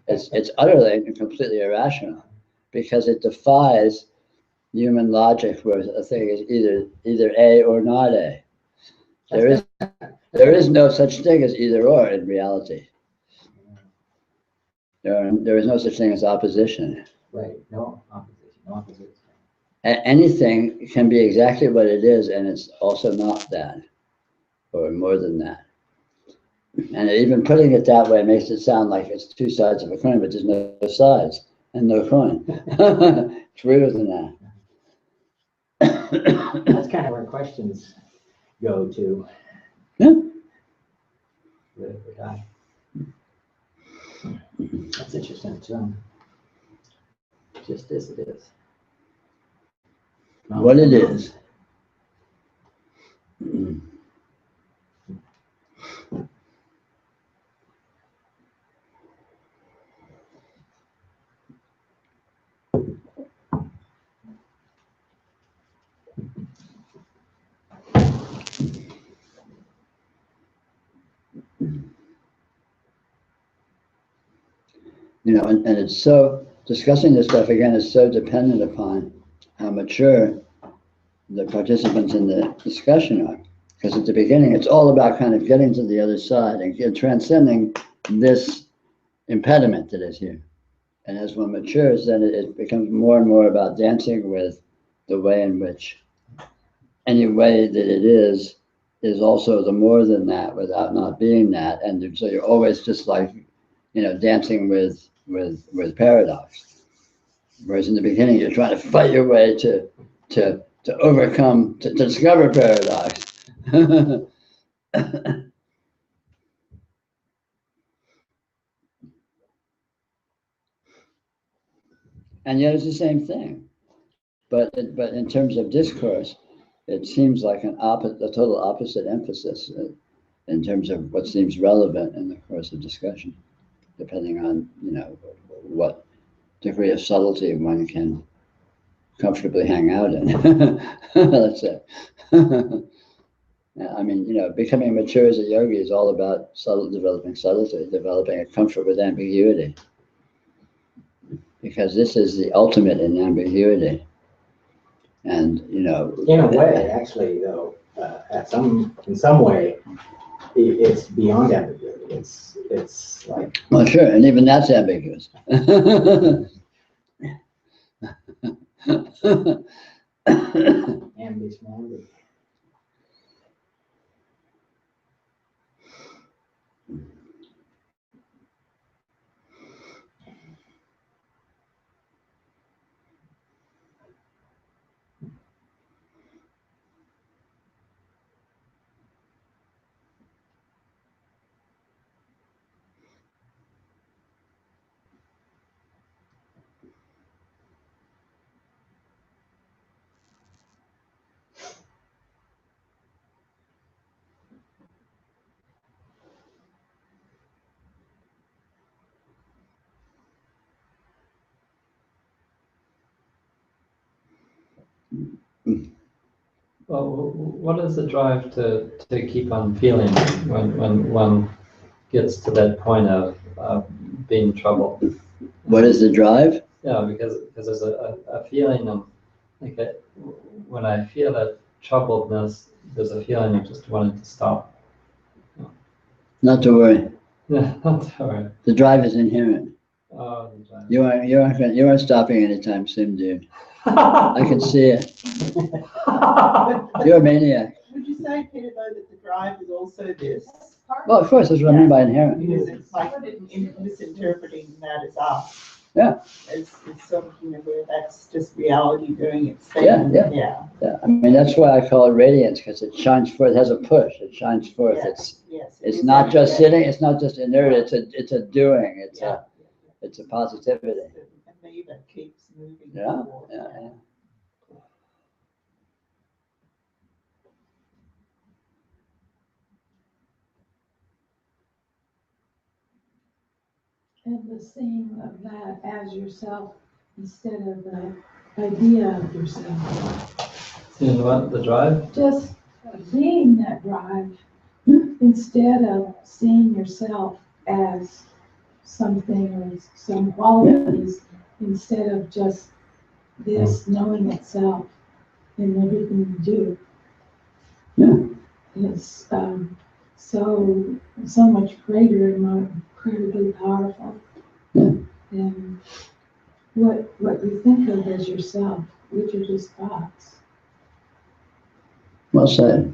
It's utterly and completely irrational, because it defies human logic, where a thing is either A or not A. There is no such thing as either or in reality. There is no such thing as opposition. Right. No opposition. Anything can be exactly what it is, and it's also not that, or more than that. And even putting it that way makes it sound like it's two sides of a coin, but there's no sides and no coin. It's weirder than that. That's kind of where questions go to. Yeah. The guy. That's interesting. It's, just as it is. What it is. And it's so, discussing this stuff again is so dependent upon how mature the participants in the discussion are. Because at the beginning, it's all about kind of getting to the other side and transcending this impediment that is here. And as one matures, then it becomes more and more about dancing with the way in which any way that it is also the more than that without not being that. And so you're always just like, dancing with paradox. Whereas in the beginning, you're trying to fight your way to overcome, to discover paradox. And yet it's the same thing. But in terms of discourse, it seems like a total opposite emphasis in terms of what seems relevant in the course of discussion, depending on, what degree of subtlety one can comfortably hang out in, let's say. I mean, becoming mature as a yogi is all about developing subtlety, developing a comfort with ambiguity. Because this is the ultimate in ambiguity. And, In a way, actually, though, in some way, it's beyond ambiguity. It's like. Well, sure, and even that's ambiguous. Ambiguous. Well, what is the drive to keep on feeling when one gets to that point of being troubled? What is the drive? Yeah, because there's a feeling of, when I feel that troubledness, there's a feeling of just wanting to stop. Not to worry. Yeah, not to worry. The drive is inherent. Oh, the drive. You aren't stopping anytime soon, dude. I can see it. You're a maniac. Would you say, Peter, though, that the drive is also this? Well, of course, that's what I mean by inherent. Because it's like misinterpreting that as us. Yeah. It's sort of, where that's just reality doing its thing. Yeah. Yeah. I mean, that's why I call it radiance, because it shines forth. It has a push. It shines forth. Yes, It's not just sitting. It's not just inert. It's a doing. It's a positivity. A me that keeps moving Yeah. forward. Yeah. And the seeing of that as yourself instead of the idea of yourself. Seeing what? The drive? Just being that drive instead of seeing yourself as something or some qualities, instead of just this knowing itself in everything you do. It's so much greater and more incredibly powerful. And what you think of as yourself, which are just thoughts. Well said.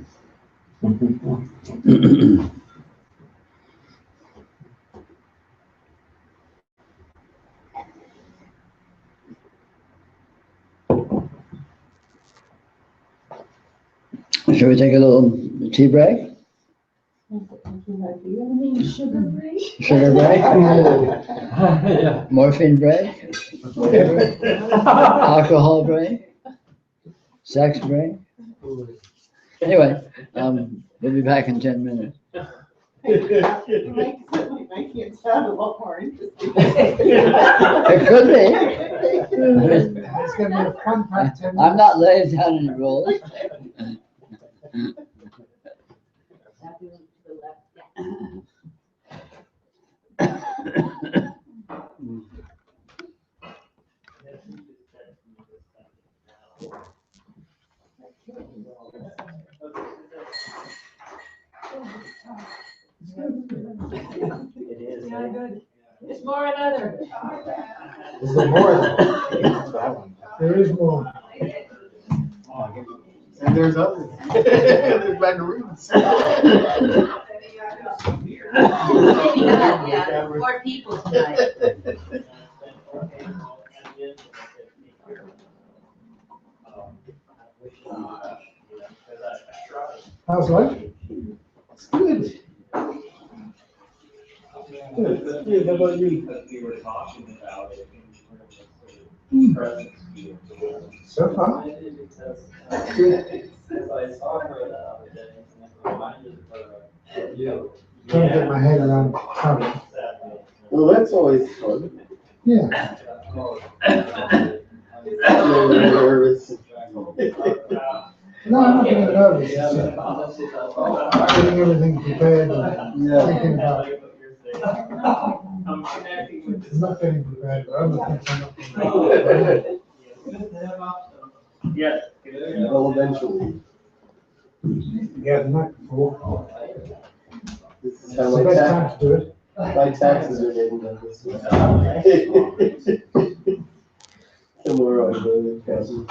Should we take a little tea break? Sugar break? Sugar break? Yeah. Morphine break? Alcohol break? Sex break? Anyway, we'll be back in 10 minutes. Certainly making it sound a lot more interesting. It could be. It's gonna be a fun part. I'm not laying down any rules. It is. Yeah, good. There's more another. Is there more? That's what I want. There is more. And there's others. There's macaroons. Yeah, 4 people tonight. How's life? It's good. Good. How about you? So far? Trying to get my head around travel. Well, that's always fun. Yeah. Nervous. No, I'm not getting nervous. It's getting everything prepared and thinking about it. I'm not getting prepared, but other things I'm not getting prepared. Well, eventually. Yeah, the night before. This is It's how the my best time to do it. taxes are getting done this week. Tomorrow, I'm going to cousin.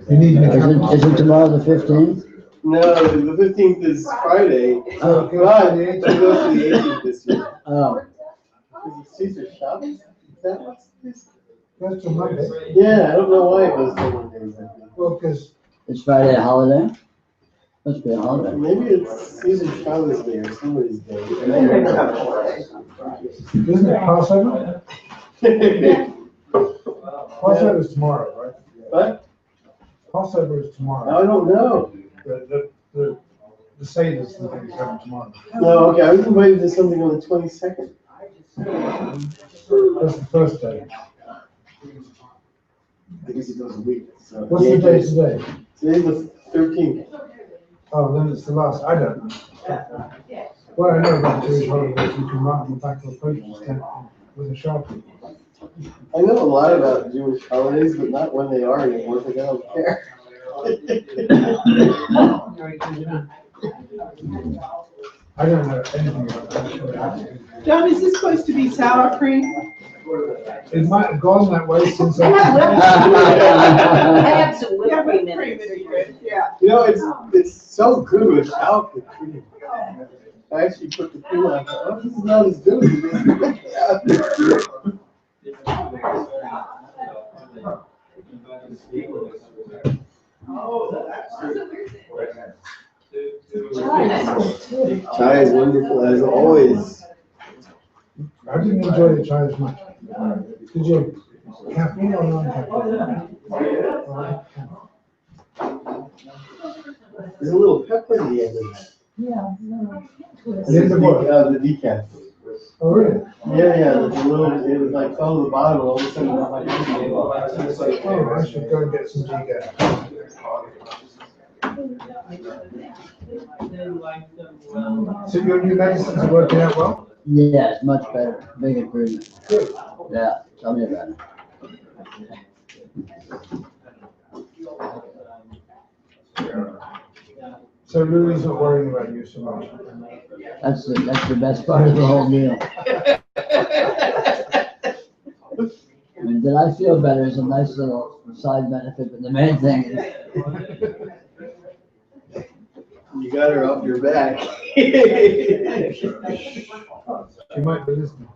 You need me to come. Is it tomorrow the 15th? No, the 15th is Friday. Oh, But I go to the 18th this year. Oh, Is it Caesar Chavez? Is that what's this? That's a Monday. Yeah, I don't know why it goes to Mondays. Well, because it's Friday a holiday? Must be a holiday. Maybe it's Caesar Chavez Day or somebody's day. isn't it Passover? Passover is tomorrow, right? What? Passover is tomorrow. I don't know. The Seder's the thing is coming tomorrow. No, okay, I was invited to something on the 22nd. That's the first day. I guess it goes a week. So What's the day today? Today's the 13th. Oh, then it's the last. I don't know. What I know about Jewish holidays, you can write on the back of a postage stamp with a Sharpie. I know a lot about Jewish holidays, but not when they are anymore, because I don't care. I don't know anything about that. John, is this supposed to be sour cream? It might have gone that way since I have some Yeah, whipped cream whipped in cream it. is good, yeah. You know, it's so good without the cream. I actually put the cream on. I thought, oh, this is not as good as it is. Chai is wonderful as always. I didn't enjoy the chai as much. Did you? Caffeine or non-caffeine? There's a little pepper at the end of that. Yeah, no. The end of what? The decaf. Oh, really? Yeah, there's a little, it was like fell to the bottom, all of a sudden, I'm like, Oh, I should go and get some decaf. So your new medicines are working out well? Yes, much better. Big improvement. Good. Yeah, tell me about it. So Louie's not worrying about you so much. That's the best part of the whole deal. I mean, that I feel better is a nice little side benefit, but the main thing is you got her off your back. She might be listening.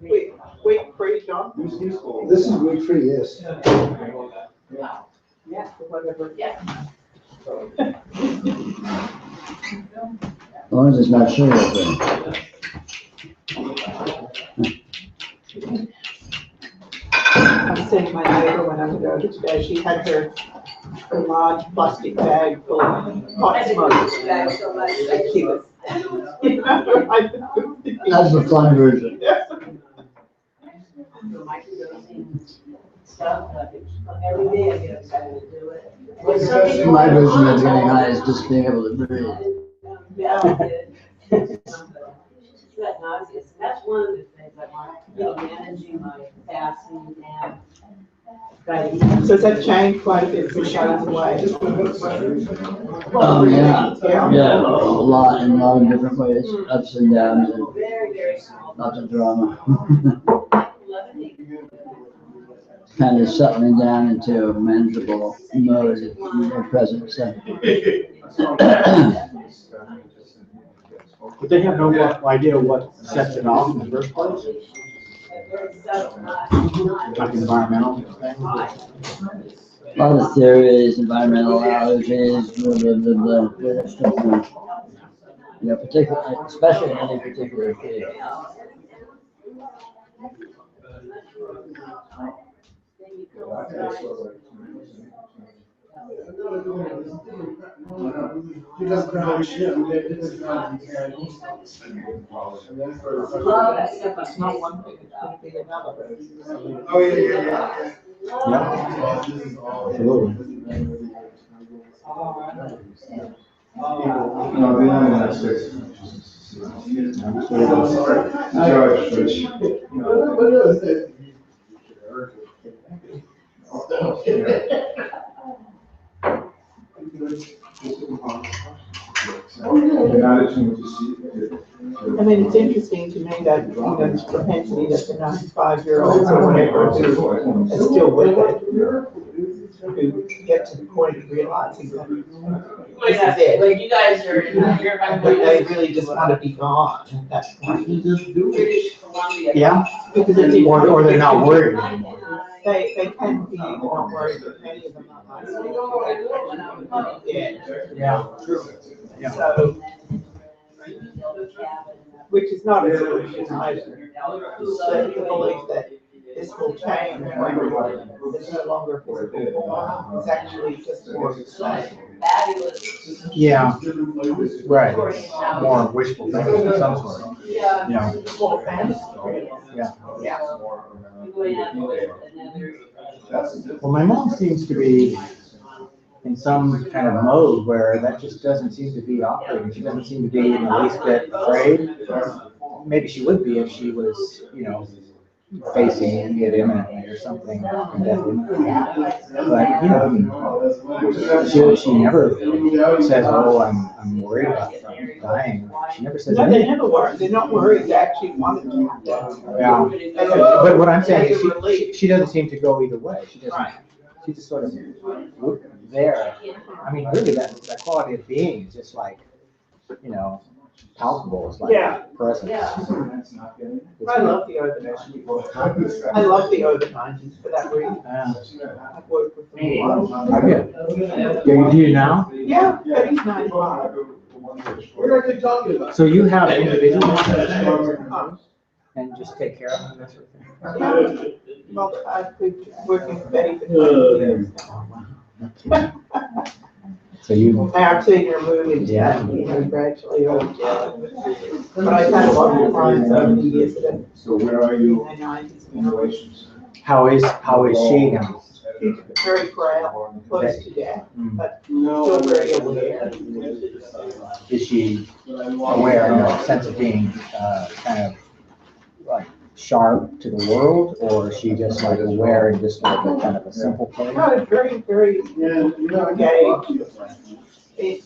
Wait for you, John. This is week 3, yes. Yeah, whatever. as long as it's not sugar free. I sent my neighbor when I was over today, she had her large plastic bag full of hot smokes. And she was, That's the fun version. painting stuff, every day I get excited to do it. My version of getting high is just being able to breathe. Yeah, I did. That nauseous, that's one of the things I want, managing my fasting and diabetes. So has that changed quite a bit since I was away? Yeah, a lot in a lot of different ways, ups and downs, and Very, very small. lots of drama. Kind of settling down into a manageable mode in the present. So. But they have no idea what sets it off in the first place? Like environmental things? A lot of theories, environmental allergies, blah, blah, blah, blah. Yeah, particularly, especially in any particular field. It's not one thing, it's going to be another. Oh, yeah. Yeah, absolutely. No, the only one six. I mean, it's interesting to me that, this propensity that the 95-year-olds or whatever who are still with it, who get to the point of realizing that this is it. Like you guys are, you're But they really just want to be gone at that point. British Columbia. Yeah, Because it's or they're not worried anymore. They can be not worried, but many of them are not. Yeah. Yeah. So, which is not a solution either. The belief that this will change when it's no longer physical form is actually just more of the same. Yeah, right. More wishful thinking of some sort. Yeah. More fantasy. Yeah. Yeah. Well, my mom seems to be in some kind of mode where that just doesn't seem to be operating. She doesn't seem to be in the least bit afraid. Maybe she would be if she was, facing it imminently or something. But, she never says, oh, I'm worried about dying. She never says No, they anything. never worry. They're not worried. They actually want it to happen. Yeah. But what I'm saying is she doesn't seem to go either way. She doesn't. Right. She's just sort of there. I mean, really, that quality of being is just like, palpable. It's like presence. Yeah. I love the over 90s. I love the over 90s for that reason. I've worked with them a lot. I get. Yeah, you do now? Yeah, but he's 95. So you have individuals and just take care of them, that sort of thing? Well, I've been working with Betty for 20 years now. So you. I actually are moving, gradually over. But I've had a lot of clients over the years that have So where are you in their 90s. in relations? How is she now? She's very frail, close to death, but No. still very aware. Is she aware in a sense of being kind of like sharp to the world, or is she just like aware and just like a kind of a simple place? No, it's very, very engaged,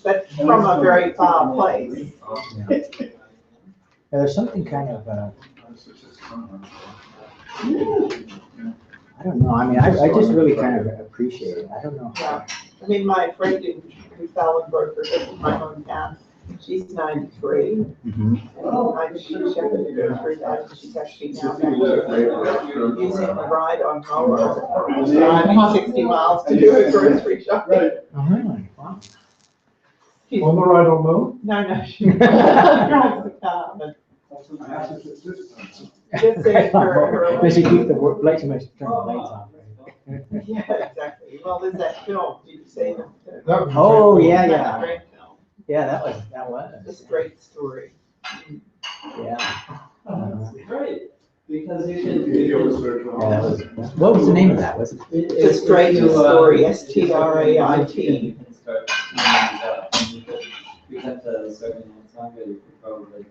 but from a very far place. Yeah. There's something kind of, I don't know, I mean, I just really kind of appreciate it, I don't know. Yeah. I mean, my friend who fell and broke her hip in my hometown, she's 93. Mhm. And I just shepherded her through that, and she's actually now back to using a ride on mower, driving 60 miles to do her grocery shopping. Oh, really? Wow. She's- On the ride on moon? No, she drives the car, but just saying her. Does she keep the lights, turn the lights off? Yeah, exactly. Well, there's that film, did you see the? Oh, yeah, yeah. Great film. Yeah, that was. It's a great story. Yeah. Because you What was the name of that? Was it? The Straight Story, STRAIT. We have to certain amount of longer, you could probably.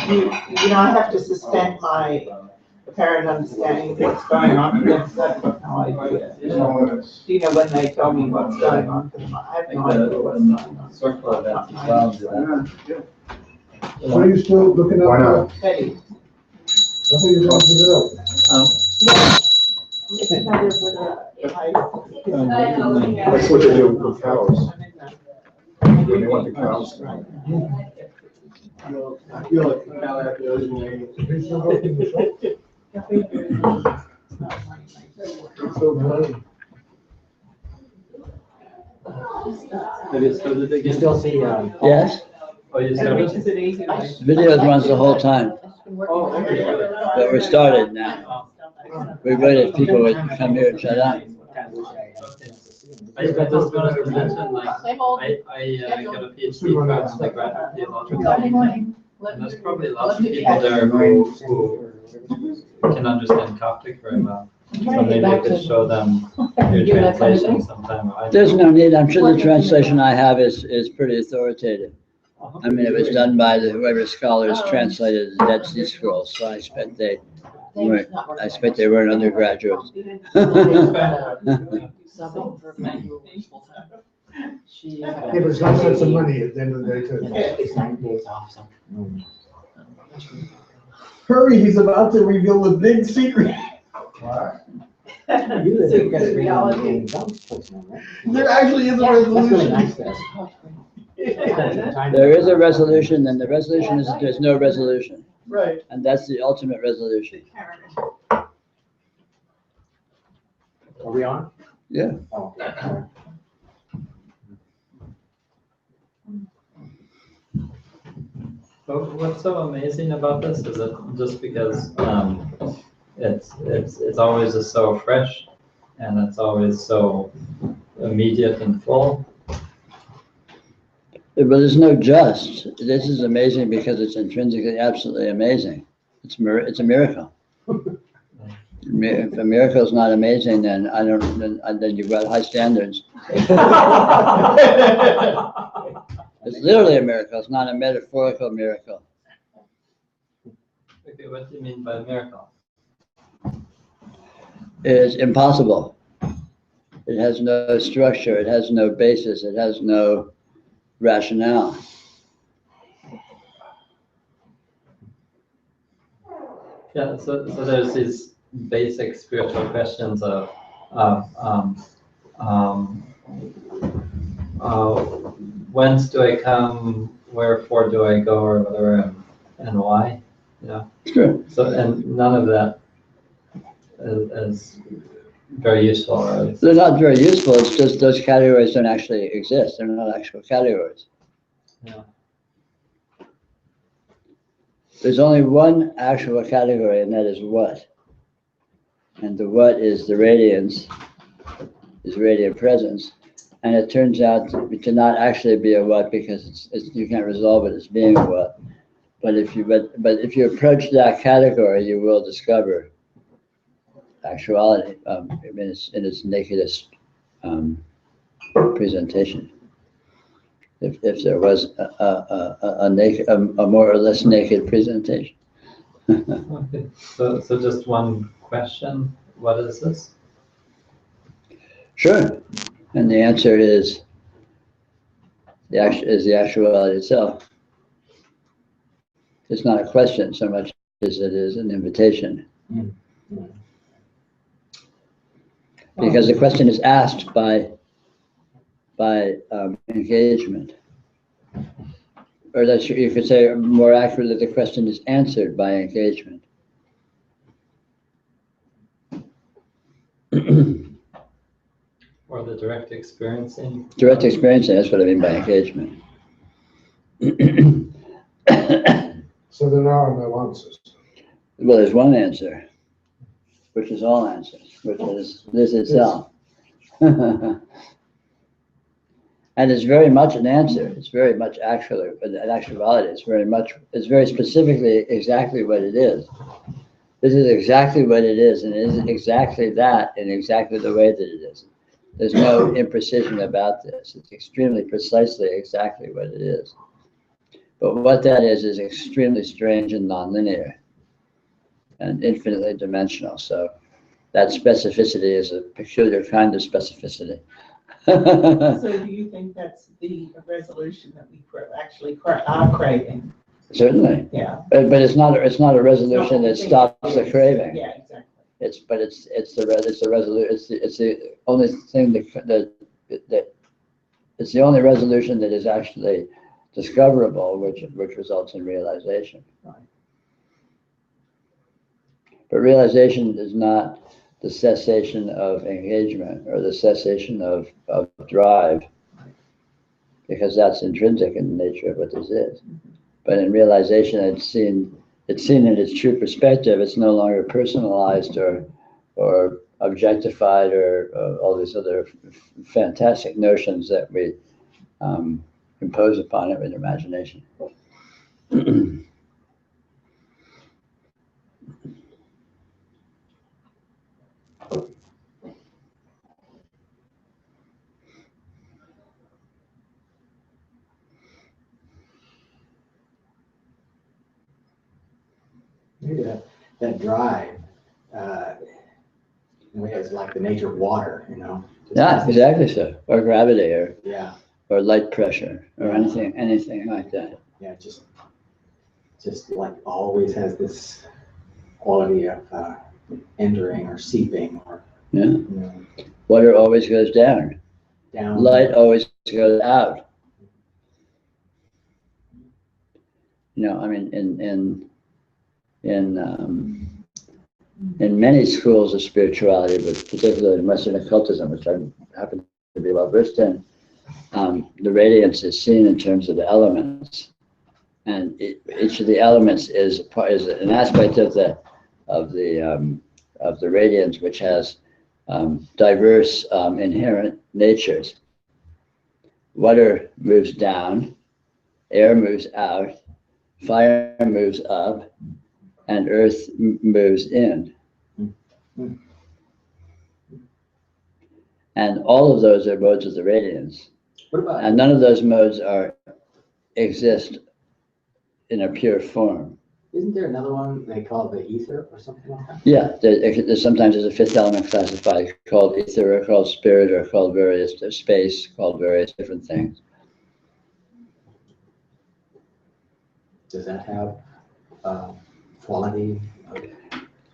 You know, I have to suspend my apparent understanding of what's going on for them, because I've got no idea. There's no limits. You know, when they tell me what's going on for them, I have no idea what's going on. Circle events as well, do that. What are you still looking at? Why not? Betty. I thought you were going to give it up. It's kind of what That's what they do with cows. They want the cows. I feel like now after those names. You're still working the show? So funny. Have you started You again? still see, Yes, Oh, you And started? which is it easy to make? videos runs the whole time, Oh, okay. but we're started now. We waited, people would come here and shut up. I just wanted to mention, like, Same old. I got a PhD class, like graduate theological. And there's probably lots of people there who can understand Coptic very well. So maybe I could show them your translation sometime. There's no need, I'm sure the translation I have is pretty authoritative. I mean, it was done by whoever scholars translated the Dead Sea Scrolls, so I expect they weren't undergraduates. Yeah, but it's not such a money at the end of the day, too. it's 9 days off, so. Hurry, he's about to reveal the big secret. You live in the reality. There actually is a That's really resolution. nice, though. There is a resolution, and the resolution is there's no resolution, Right. and that's the ultimate resolution. Are we on? Yeah. Oh. But what's so amazing about this is that just because it's always just so fresh and it's always so immediate and full. But there's no just. This is amazing because it's intrinsically absolutely amazing. It's a miracle. If a miracle is not amazing, then then you've got high standards. It's literally a miracle. It's not a metaphorical miracle. Okay, what do you mean by miracle? It is impossible. It has no structure. It has no basis. It has no rationale. Yeah, so there's these basic spiritual questions of whence do I come, wherefore do I go, or whatever, and why, Sure. So, and none of that is very useful, or at least. They're not very useful. It's just those categories don't actually exist. They're not actual categories. Yeah. There's only one actual category, and that is what. And the what is the radiance, is radiant presence. And it turns out to not actually be a what because you can't resolve it as being a what. But if you approach that category, you will discover actuality in its nakedest presentation. If there was a more or less naked presentation. Okay, so just one question, what is this? Sure, and the answer is the actuality itself. It's not a question so much as it is an invitation. Because the question is asked by engagement. Or you could say more accurately, the question is answered by engagement. Or the direct experiencing? Direct experiencing, that's what I mean by engagement. So there are no answers. Well, there's one answer, which is all answers, which is this itself. And it's very much an answer. It's very much actually, an actuality. It's very specifically exactly what it is. This is exactly what it is, and it is exactly that in exactly the way that it is. There's no imprecision about this. It's extremely precisely exactly what it is. But what that is extremely strange and nonlinear and infinitely dimensional. So that specificity is a peculiar kind of specificity. So do you think that's the resolution that we actually are craving? Certainly. Yeah. But it's not a resolution that stops the craving. Yeah, exactly. It's the only thing that it's the only resolution that is actually discoverable, which results in realization. Right. But realization is not the cessation of engagement or the cessation of drive, because that's intrinsic in the nature of what this is. But in realization, it's seen in its true perspective. It's no longer personalized or objectified or all these other fantastic notions that we impose upon it with imagination. Maybe that drive, in a way, is like the nature of water, you know? Yeah, exactly so. Or gravity, Yeah, or light pressure, or anything like that. yeah, just like always has this quality of entering or seeping or, Yeah. you know, Water always goes down. down. Light always goes out. You know, I mean, in many schools of spirituality, but particularly in Western occultism, which I happen to be well versed in, the radiance is seen in terms of the elements, and each of the elements is an aspect of the radiance, which has diverse inherent natures. Water moves down, air moves out, fire moves up, and earth moves in. And all of those are modes of the radiance. What about, And none of those modes exist in a pure form. isn't there another one they call the ether or something like that? Yeah, sometimes there's a fifth element classified called ether, or called spirit, or called various space, called various different things. Does that have quality?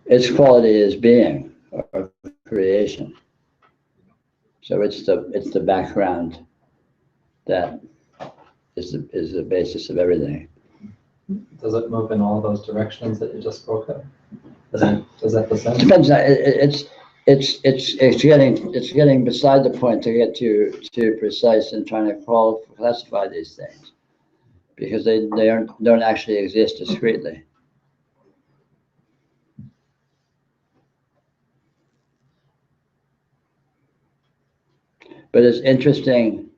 Its quality is being or creation. So it's the background that is the basis of everything. Does it move in all those directions that you just spoke of? Is that the sense? Depends. It's getting beside the point to get too precise in trying to classify these things, because they don't actually exist discretely. But it's interesting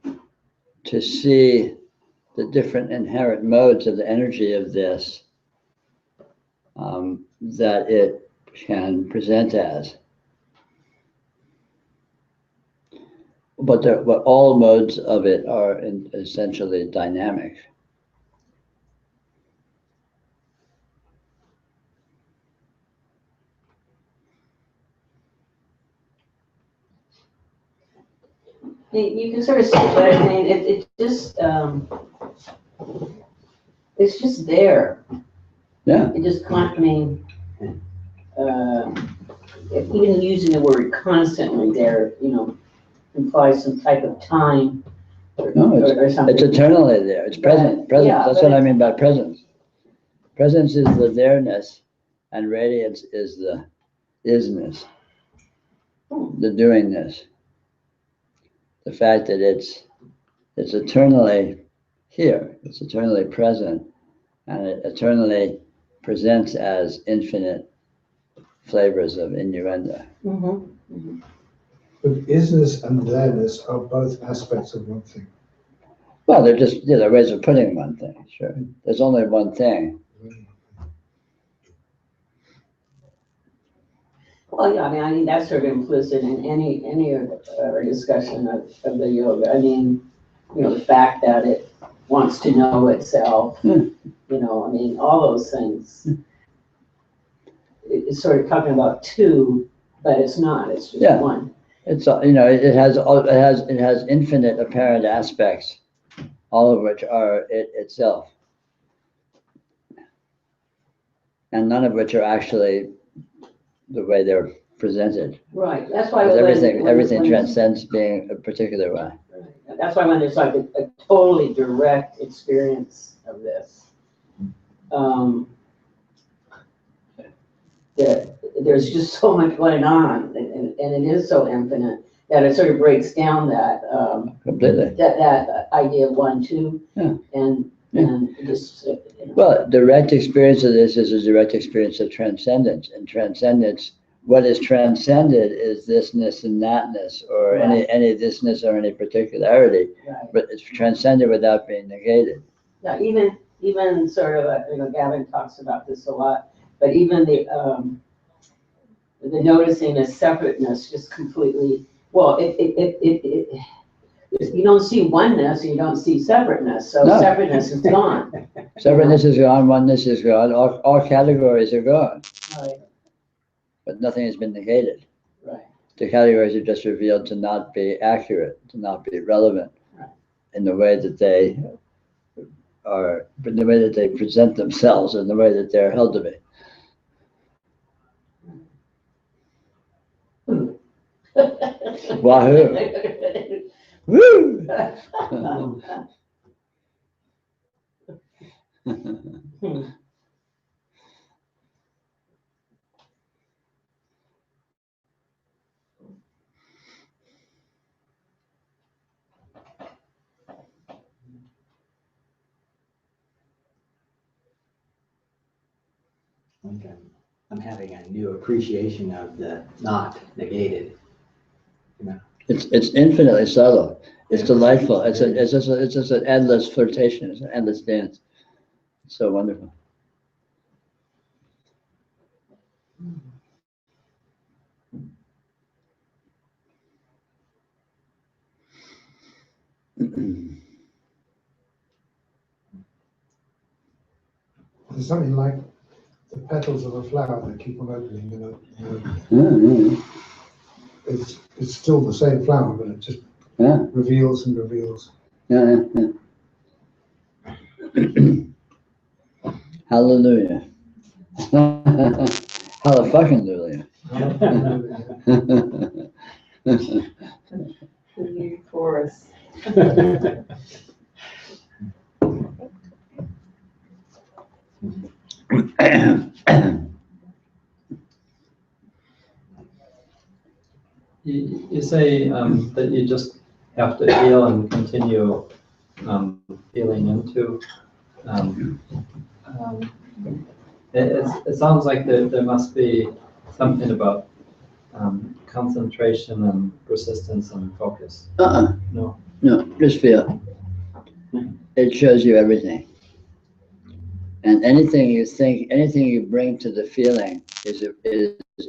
to see the different inherent modes of the energy of this that it can present as. But all modes of it are essentially dynamic. You can sort of see what I mean. It's just there. Yeah. It just can't, I mean, even using the word constantly there, you know, implies some type of time No, or something. it's eternally there. It's present. Present. Yeah, That's but what I mean by presence. Presence is the there-ness, and radiance is the isness, the doingness. The fact that it's eternally here, it's eternally present, and it eternally presents as infinite flavors of innuendo. Mm-hmm. But isness and there-ness are both aspects of one thing. Well, they're just they're ways of putting one thing. Sure, there's only one thing. Well, yeah, I mean, that's sort of implicit in any of our discussion of the yoga. I mean, you know, the fact that it wants to know itself, you know, I mean, all those things. It's sort of talking about two, but it's not, it's just Yeah. one. It's, you know, it has infinite apparent aspects, all of which are it itself. And none of which are actually the way they're presented. Right, that's why. Because when everything it's- transcends being a particular way. Right. That's why when there's like a totally direct experience of this, that there's just so much going on, and it is so infinite, that it sort of breaks down that, Completely. that idea of one, two, Yeah. and just, you know. Well, direct experience of this is a direct experience of transcendence. And transcendence, what is transcended is thisness and thatness, or Right. any thisness or any particularity, Right. but it's transcended without being negated. Yeah, even sort of, you know, Gavin talks about this a lot, but even the noticing a separateness just completely, well, you don't see oneness, you don't see separateness, so No. separateness is gone. Separateness is gone, oneness is gone, all categories are gone, Right, but nothing has been negated. right, The categories are just revealed to not be accurate, to not be relevant Right. in the way that they are, in the way that they present themselves, in the way that they're held to be. Wahoo! Woo! Like I'm having a new appreciation of the not negated. It's infinitely subtle. It's Yeah. delightful. It's just an endless flirtation. It's an endless dance. It's so wonderful. There's something like the petals of a flower that keep on opening, it's still the same flower, but it just reveals and reveals. Hallelujah. Hallelujah. The new chorus. You say that you just have to feel and continue feeling into. It sounds like there must be something about concentration and persistence and focus. No. No, just feel. It shows you everything. And anything you think, anything you bring to the feeling is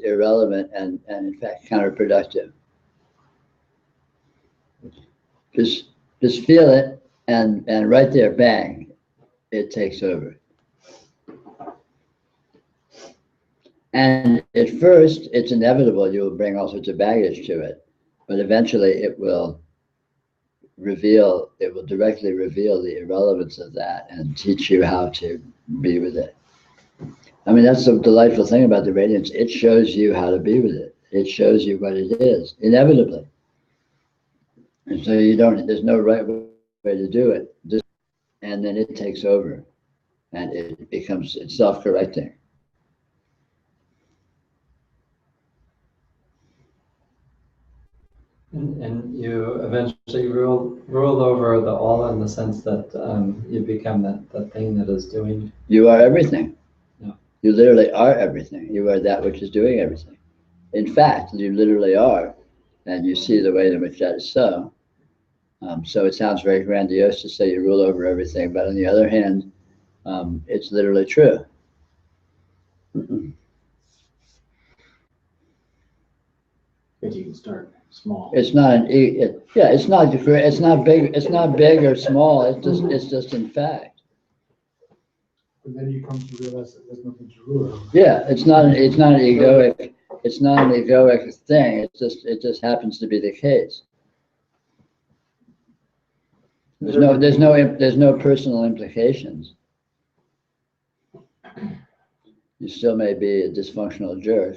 irrelevant and in fact counterproductive. Just feel it, and right there, bang, it takes over. And at first, it's inevitable you will bring all sorts of baggage to it, but eventually it will directly reveal the irrelevance of that and teach you how to be with it. I mean, that's the delightful thing about the radiance. It shows you how to be with it. It shows you what it is, inevitably. And so there's no right way to do it. And then it takes over and it's self-correcting. And you eventually rule over the all in the sense that you become that thing that is doing. You are everything. Yeah. You literally are everything. You are that which is doing everything. In fact, you literally are. And you see the way in which that is so. So it sounds very grandiose to say you rule over everything, but on the other hand, it's literally true. But you can start small. It's not yeah, it's not big, it's not big or small, it's just in fact. And then you come to realize that there's nothing to rule. Yeah, it's not an egoic thing, it just happens to be the case. There's no personal implications. You still may be a dysfunctional jerk.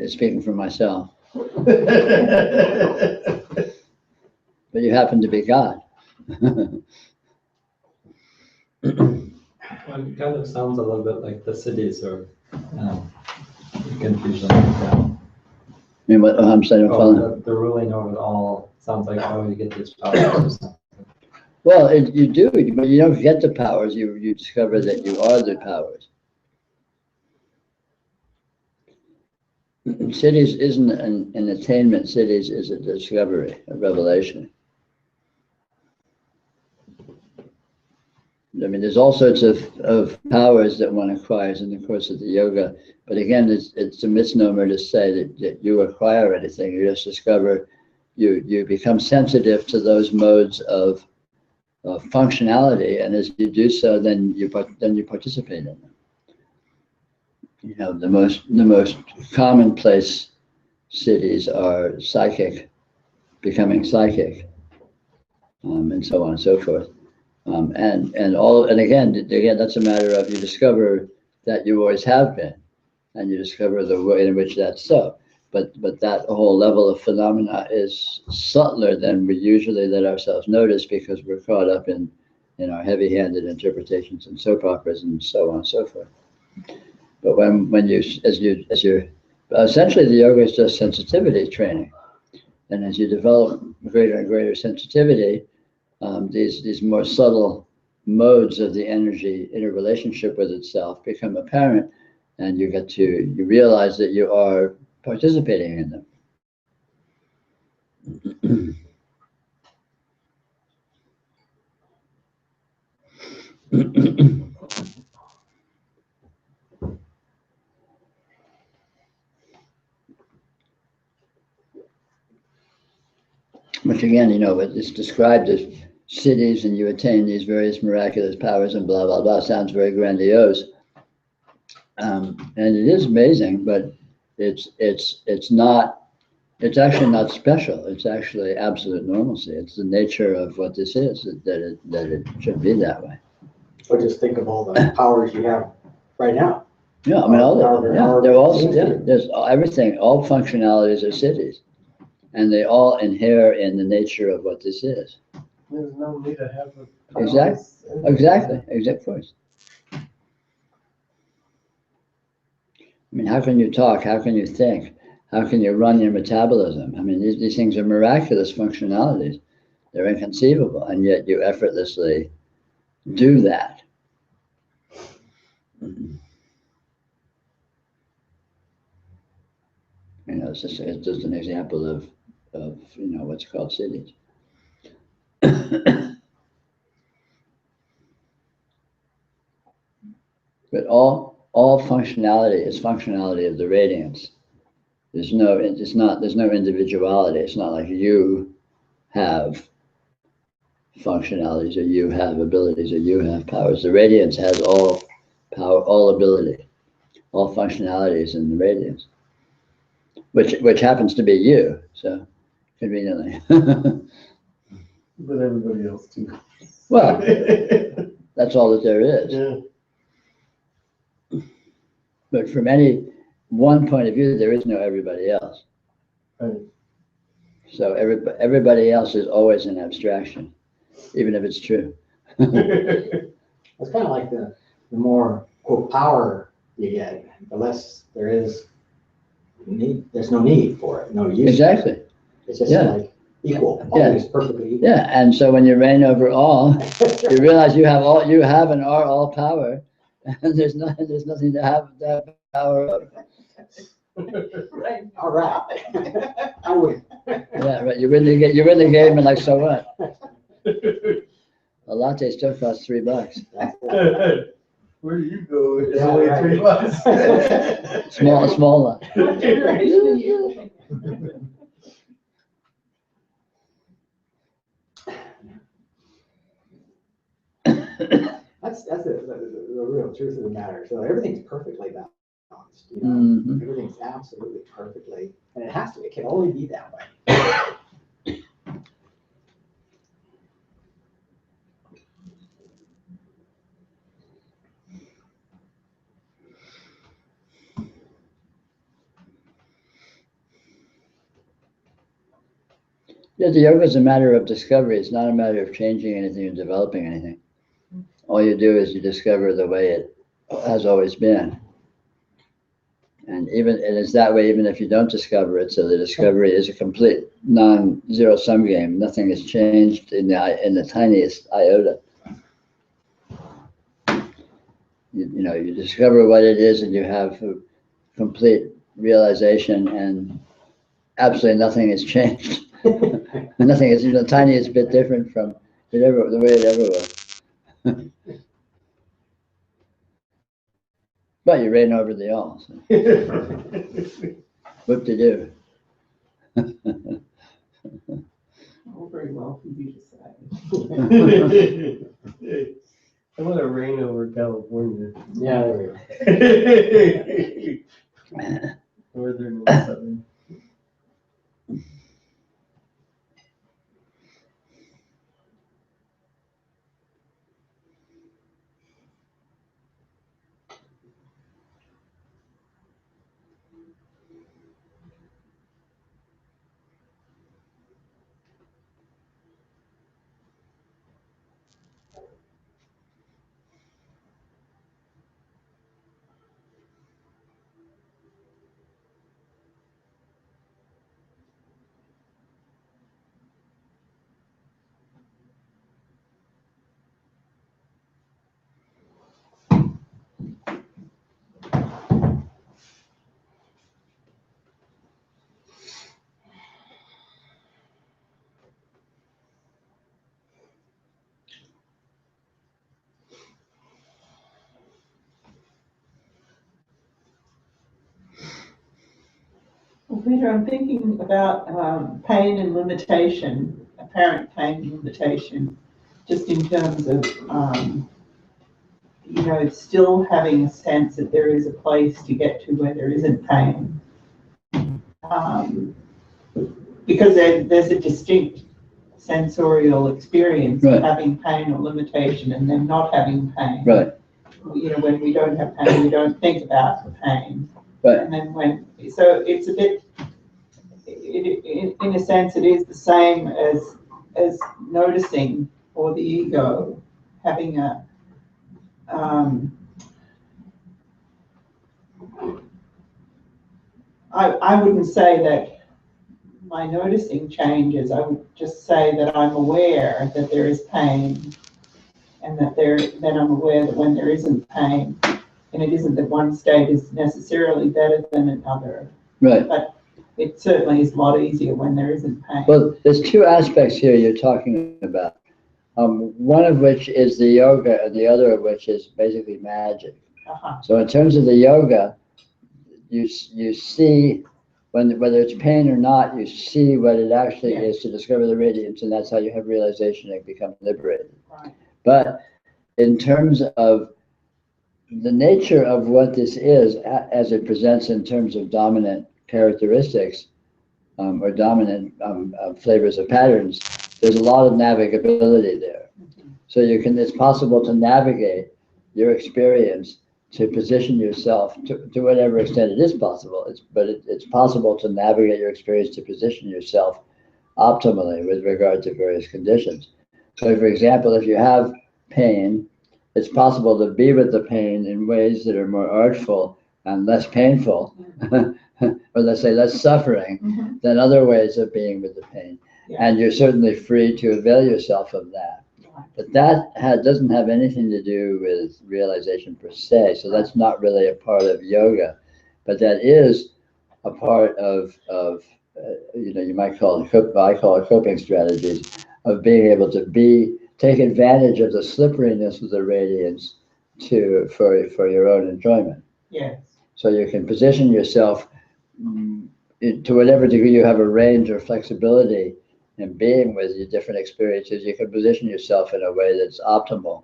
Speaking for myself. But you happen to be God. Well, it kind of sounds a little bit like the cities or confusion. I mean, what I'm saying, The ruling over it all sounds like how you get these powers or something. well, you do, but you don't get the powers. You discover that you are the powers. Cities isn't an attainment. Cities is a discovery, a revelation. I mean, there's all sorts of powers that one acquires in the course of the yoga. But again, it's a misnomer to say that you acquire anything. You just discover, you become sensitive to those modes of functionality. And as you do so, then you participate in them. You know, the most commonplace cities are psychic, becoming psychic, and so on and so forth. And again, that's a matter of you discover that you always have been, and you discover the way in which that's so. But that whole level of phenomena is subtler than we usually let ourselves notice because we're caught up in our heavy-handed interpretations and soap operas and so on and so forth. But as you're essentially the yoga is just sensitivity training, and as you develop greater and greater sensitivity, these more subtle modes of the energy interrelationship with itself become apparent, and you realize that you are participating in them. Which again, it's described as cities and you attain these various miraculous powers and blah, blah, blah. Sounds very grandiose. And it is amazing, but it's actually not special. It's actually absolute normalcy. It's the nature of what this is, that it should be that way. Or just think of all the powers you have right now. Yeah, I mean, there's everything, all functionalities are cities. And they all inhere in the nature of what this is. There's no need to have the Exactly, of course. I mean, how can you talk? How can you think? How can you run your metabolism? I mean, these things are miraculous functionalities. They're inconceivable, and yet you effortlessly do that. It's just an example of what's called cities. But all functionality is functionality of the radiance. There's no individuality. It's not like you have functionalities or you have abilities or you have powers. The radiance has all power, all ability, all functionalities in the radiance, which happens to be you. So conveniently. But everybody else too. Well, that's all that there is. Yeah. But from any one point of view, there is no everybody else. Right. So everybody else is always an abstraction, even if it's true. It's kind of like the more quote power you get, the less there is need. There's no need for it, no use. Exactly. It's just like equal, always perfectly equal. Yeah, and so when you reign over all, you realize you have and are all power, and there's nothing to have that power over. Right. All right. I would. Yeah, right. You win the game, and like, so what? A latte still costs $3. Where do you go? it's Yeah, only right. 3 months. Small lot. That's the real truth of the matter. So everything's perfectly balanced, you know? Mhm. Everything's absolutely perfectly, and it has to, it can only be that way. Yeah, the yoga is a matter of discovery. It's not a matter of changing anything or developing anything. All you do is you discover the way it has always been. And it's that way even if you don't discover it. So the discovery is a complete non-zero sum game. Nothing has changed in the tiniest iota. You discover what it is, and you have a complete realization, and absolutely nothing has changed. Nothing is the tiniest bit different from the way it ever was. But you ran over the all. So. What to do? Oh, very well for you to say. I want to reign over California. Yeah, there we go. Northern and southern. Well, Peter, I'm thinking about pain and limitation, apparent pain and limitation, just in terms of, still having a sense that there is a place to get to where there isn't pain. Because there's a distinct sensorial experience Right. of having pain or limitation and then not having pain. Right. When we don't have pain, we don't think about the pain. Right. And then so it's a bit, in a sense, it is the same as noticing, or the ego having a, I wouldn't say that my noticing changes. I would just say that I'm aware that there is pain, and then I'm aware that when there isn't pain, and it isn't that one state is necessarily better than another. Right. But it certainly is a lot easier when there isn't pain. Well, there's two aspects here you're talking about. One of which is the yoga, and the other of which is basically magic. Uh-huh. So in terms of the yoga, you see whether it's pain or not, you see what it actually Yeah. is to discover the radiance, and that's how you have realization and become liberated. Right. But in terms of the nature of what this is, as it presents in terms of dominant characteristics or dominant flavors or patterns, there's a lot of navigability there. Mm-hmm. So it's possible to navigate your experience, to position yourself to whatever extent it is possible. It's possible to navigate your experience to position yourself optimally with regard to various conditions. So for example, if you have pain, it's possible to be with the pain in ways that are more artful and less painful, or let's say less suffering, Mm-hmm. than other ways of being with the pain. Yeah. And you're certainly free to avail yourself of that. Right. But that doesn't have anything to do with realization per se, so that's not really a part of yoga. But that is a part of you might call it, I call it coping strategies, of being able to take advantage of the slipperiness of the radiance for your own enjoyment. Yes. So you can position yourself to whatever degree you have a range or flexibility in being with your different experiences. You can position yourself in a way that's optimal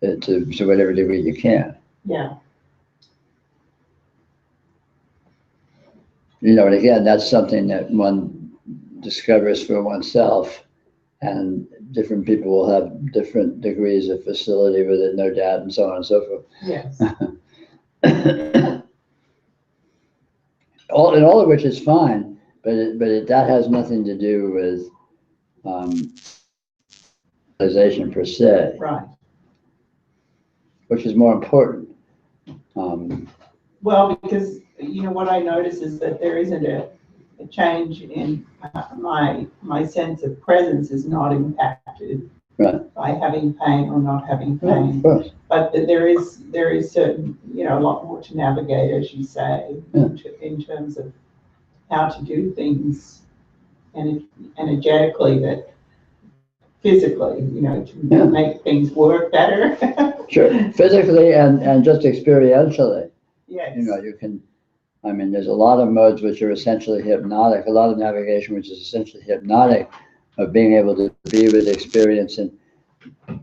to whatever degree you can. Yeah. And again, that's something that one discovers for oneself, and different people will have different degrees of facility with it, no doubt, and so on and so forth. Yes. all of which is fine, but that has nothing to do with realization per se. Right. Which is more important. Well, because, what I notice is that there isn't a change in my sense of presence is not impacted by having pain or not having pain. Of course. But there is certain, a lot more to navigate, as you say, in terms of how to do things energetically, that physically, to make things work better. Sure, physically and just experientially. Yes. You can, there's a lot of modes which are essentially hypnotic, a lot of navigation which is essentially hypnotic, of being able to be with experience and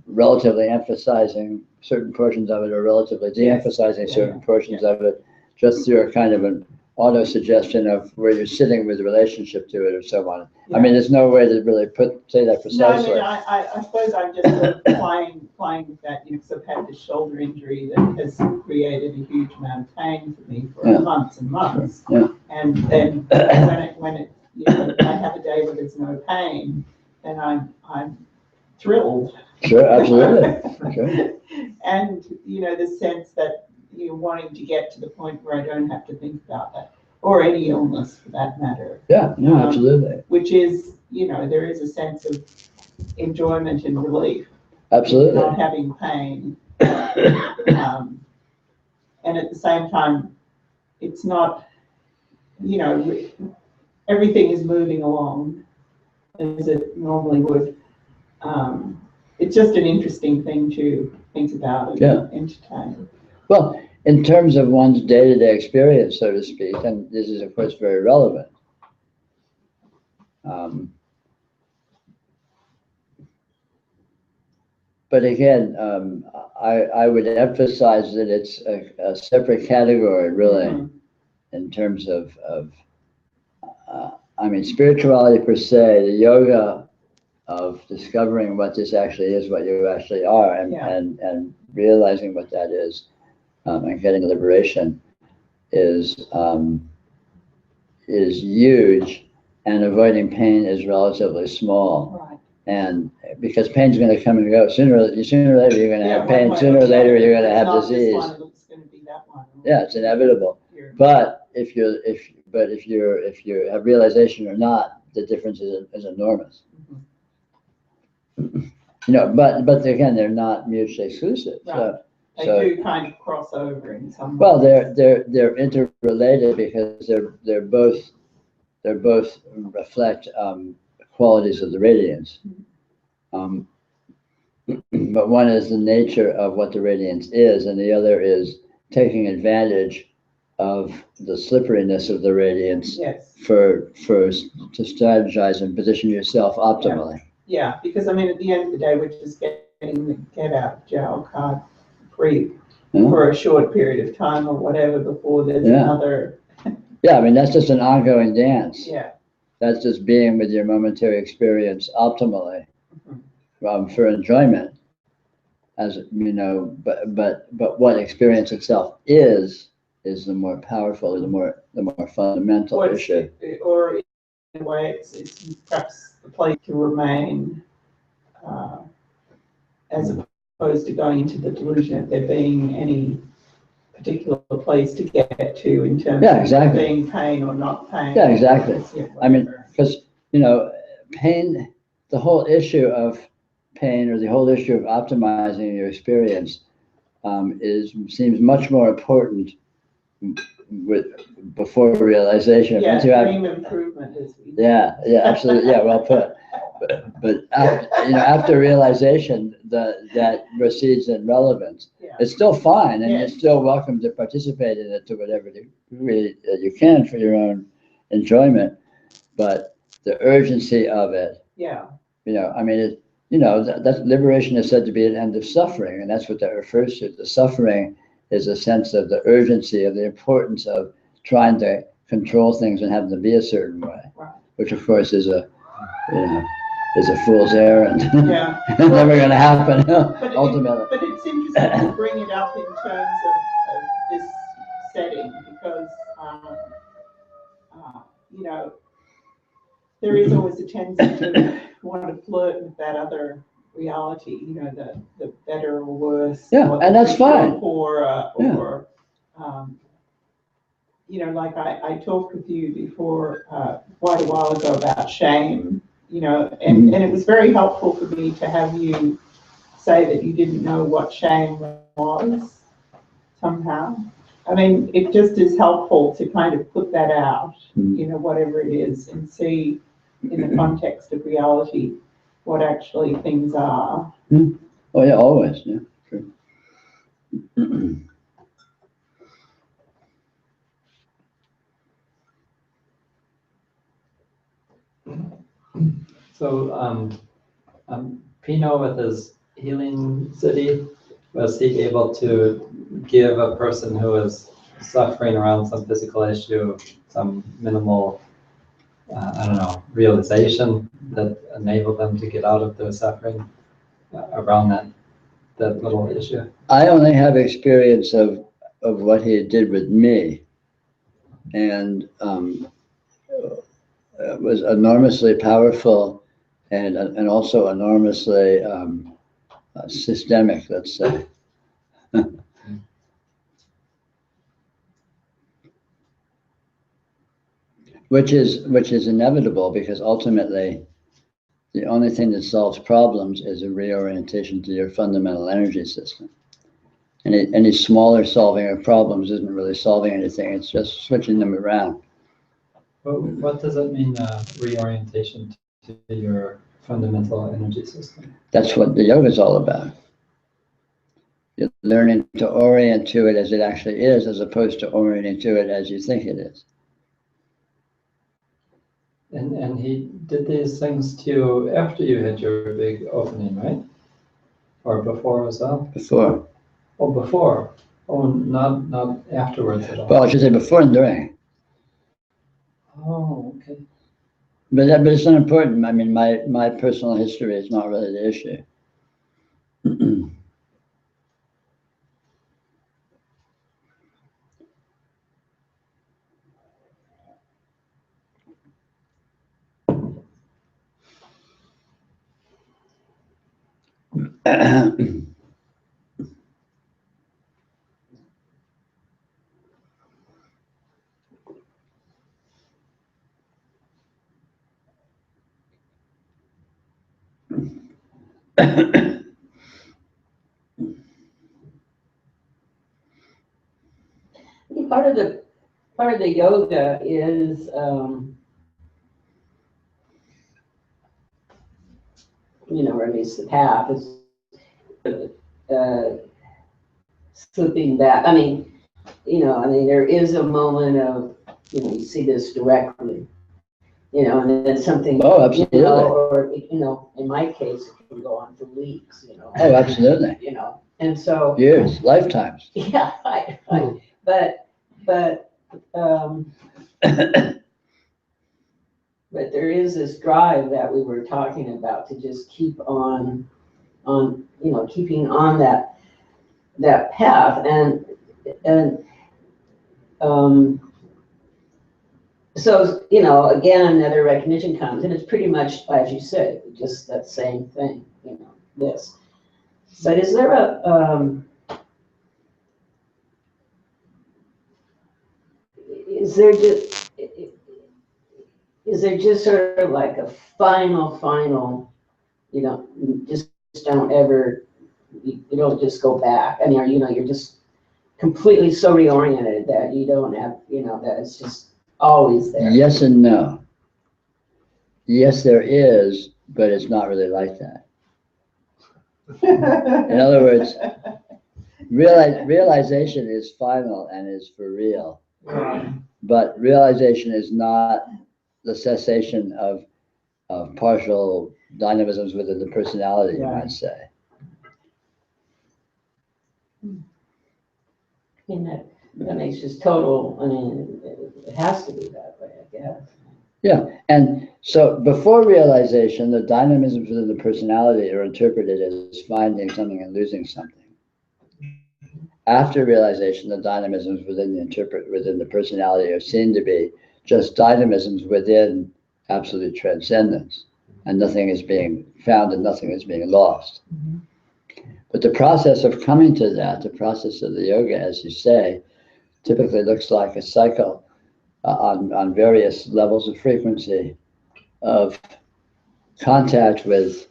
relatively emphasizing certain portions of it or relatively de-emphasizing certain portions of it, just through a kind of an auto-suggestion of where you're sitting with relationship to it or so on. Yeah. There's no way to really say that precisely. No, I suppose I'm just sort of playing with that, because I've had this shoulder injury that has created a huge amount of pain for me for months and months. Sure. Yeah. And then when it I have a day where there's no pain, then I'm thrilled. Sure, absolutely. Sure. And, the sense that you're wanting to get to the point where I don't have to think about that, or any illness for that matter. Yeah, no, absolutely. Which is, there is a sense of enjoyment and relief. Absolutely. Not having pain. And at the same time, it's not, everything is moving along as it normally would. It's just an interesting thing to think about and entertain. Well, in terms of one's day-to-day experience, so to speak, and this is, of course, very relevant. But again, I would emphasize that it's a separate category, really, in terms of spirituality per se, the yoga of discovering what this actually is, what you actually are, and realizing what that is, and getting liberation is huge, and avoiding pain is relatively small. Right. And because pain's going to come and go, sooner or later you're going to have pain. Sooner or later you're going to have disease. It's going to be that one. Yeah, it's inevitable. But if you have realization or not, the difference is enormous. But again, they're not mutually exclusive. Right. So They do kind of cross over in some way. well, they're interrelated because they're both reflect qualities of the radiance. But one is the nature of what the radiance is, and the other is taking advantage of the slipperiness of the radiance to strategize and position yourself optimally. Yeah, because at the end of the day, we're just getting the get out jail card free for a short period of time or whatever before there's another. Yeah, that's just an ongoing dance. Yeah. That's just being with your momentary experience optimally for enjoyment, as but what experience itself is the more powerful, the more fundamental issue. Or in a way, it's perhaps the place to remain, as opposed to going into the delusion of there being any particular place to get to in terms of being pain or not pain. Yeah, exactly. Because pain, the whole issue of pain, or the whole issue of optimizing your experience, seems much more important before realization. Yeah, dream improvement is. Yeah, absolutely. Yeah, well put. But after realization, that recedes in relevance. Yeah. It's still fine, and you're Yes. still welcome to participate in it to whatever degree that you can for your own enjoyment. But the urgency of it, Yeah, I mean, that liberation is said to be an end of suffering, and that's what that refers to. The suffering is a sense of the urgency of the importance of trying to control things and have them be a certain way, right. which of course is a fool's errand. Yeah. Never going to happen ultimately. But it's interesting to bring it up in terms of this setting because, you know, there is always a tendency to want to flirt with that other reality, you know, the better or worse. Yeah, or and that's richer or fine. poorer, Yeah. or, you know, like I talked with you before, quite a while ago about shame, you know, and it was very helpful for me to have you say that you didn't know what shame was somehow. I mean, it just is helpful to kind of put that out, you know, whatever it is, and see in the context of reality what actually things are. Oh yeah, always, yeah, sure. So, Pino with his healing city, was he able to give a person who is suffering around some physical issue some minimal, I don't know, realization that enabled them to get out of their suffering around that little issue? I only have experience of what he did with me, and it was enormously powerful and also enormously systemic, let's say. Which is inevitable, because ultimately the only thing that solves problems is a reorientation to your fundamental energy system. Any smaller solving of problems isn't really solving anything, it's just switching them around. What does it mean, reorientation to your fundamental energy system? That's what the yoga is all about. You're learning to orient to it as it actually is, as opposed to orienting to it as you think it is. And he did these things to you after you had your big opening, right? Or before as well? Before. Oh, before. Oh, not afterwards at all. Well, I should say before and during. Oh, okay. But it's not important. I mean, my personal history is not really the issue. Part of the yoga is, you know, or at least the path is slipping back. I mean, there is a moment of, you see this directly, and then something, Oh, absolutely. or, in my case, it can go on for weeks, Oh, absolutely. And so. Years, lifetimes. Yeah, but there is this drive that we were talking about to just keep on, keeping on that path, and so, again, another recognition comes, and it's pretty much, as you said, just that same thing, this. But is there is there just sort of like a final, just don't ever, you don't just go back? I mean, you're just completely so reoriented that you don't have, that it's just always there. Yes and no. Yes, there is, but it's not really like that. In other words, realization is final and is for real. But realization is not the cessation of partial dynamisms within the personality, you might say. I mean, that makes just total, I mean, it has to be that way, I guess. Yeah, and so before realization, the dynamisms within the personality are interpreted as finding something and losing something. After realization, the dynamisms within the personality are seen to be just dynamisms within absolute transcendence, and nothing is being found and nothing is being lost. Mm-hmm. But the process of coming to that, the process of the yoga, as you say, typically looks like a cycle on various levels of frequency of contact with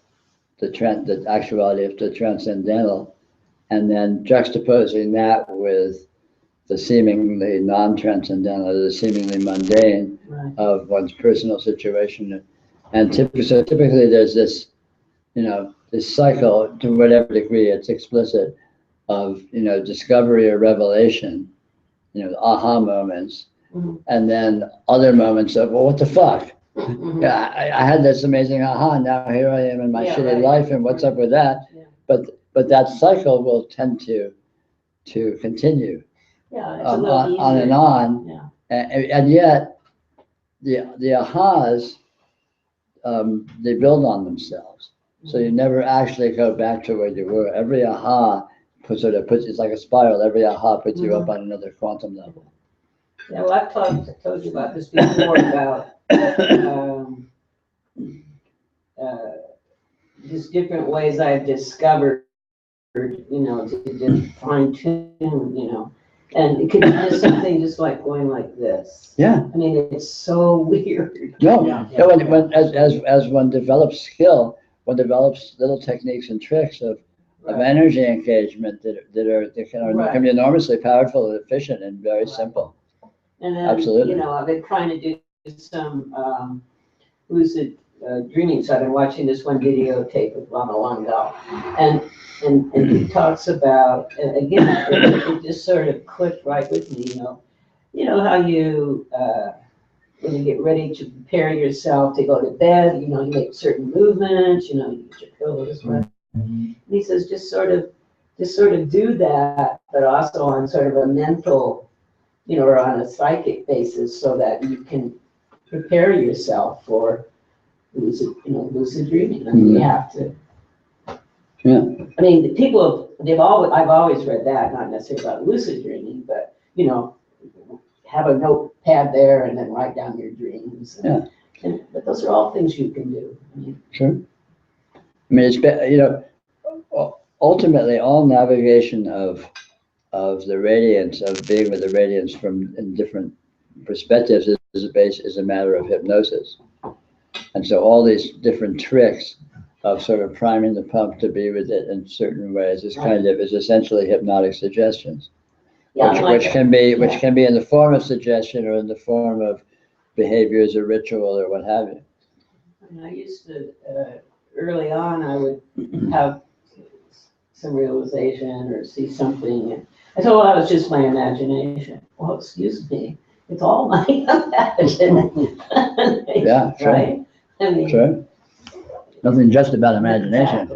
the actuality of the transcendental, and then juxtaposing that with the seemingly non-transcendental, the seemingly mundane of one's personal situation. And typically there's this, this cycle, to whatever degree it's explicit, of, discovery or revelation, aha moments, and then other moments of, well, what the fuck? Yeah, I had this amazing aha, now here I am in my shitty life, and what's up with that? Yeah. But that cycle will tend to continue. Yeah, it's a little easier. On and on. Yeah. And yet, the ahas, they build on themselves. So you never actually go back to where you were. Every aha puts it's like a spiral. Every aha puts you up on another quantum level. Yeah, well, I've told you about this before, about just different ways I've discovered, to just fine tune, and it could be just something just like going like this. Yeah. I mean, it's so weird. No, as one develops skill, one develops little techniques and tricks of energy engagement that can be enormously powerful and efficient and very simple. And then, Absolutely. I've been trying to do some lucid dreaming, so I've been watching this one videotape of Lama Langdal, and he talks about, and again, it just sort of clicked right with me, how you, when you get ready to prepare yourself to go to bed, you make certain movements, you get your pillows, right? And he says, just sort of do that, but also on sort of a mental, or on a psychic basis, so that you can prepare yourself for lucid dreaming. I mean, you have to. Yeah. I mean, I've always read that, not necessarily about lucid dreaming, but, have a notepad there and then write down your dreams. But those are all things you can do. Sure. I mean, it's, ultimately all navigation of the radiance, of being with the radiance in different perspectives is a matter of hypnosis. And so all these different tricks of sort of priming the pump to be with it in certain ways is essentially hypnotic suggestions. Which can be in the form of suggestion or in the form of behaviors or ritual or what have you. I used to, early on, I would have some realization or see something, and I thought, well, that was just my imagination. Well, excuse me, it's all my imagination. Yeah, sure. Right? I mean, Sure. Nothing just about imagination.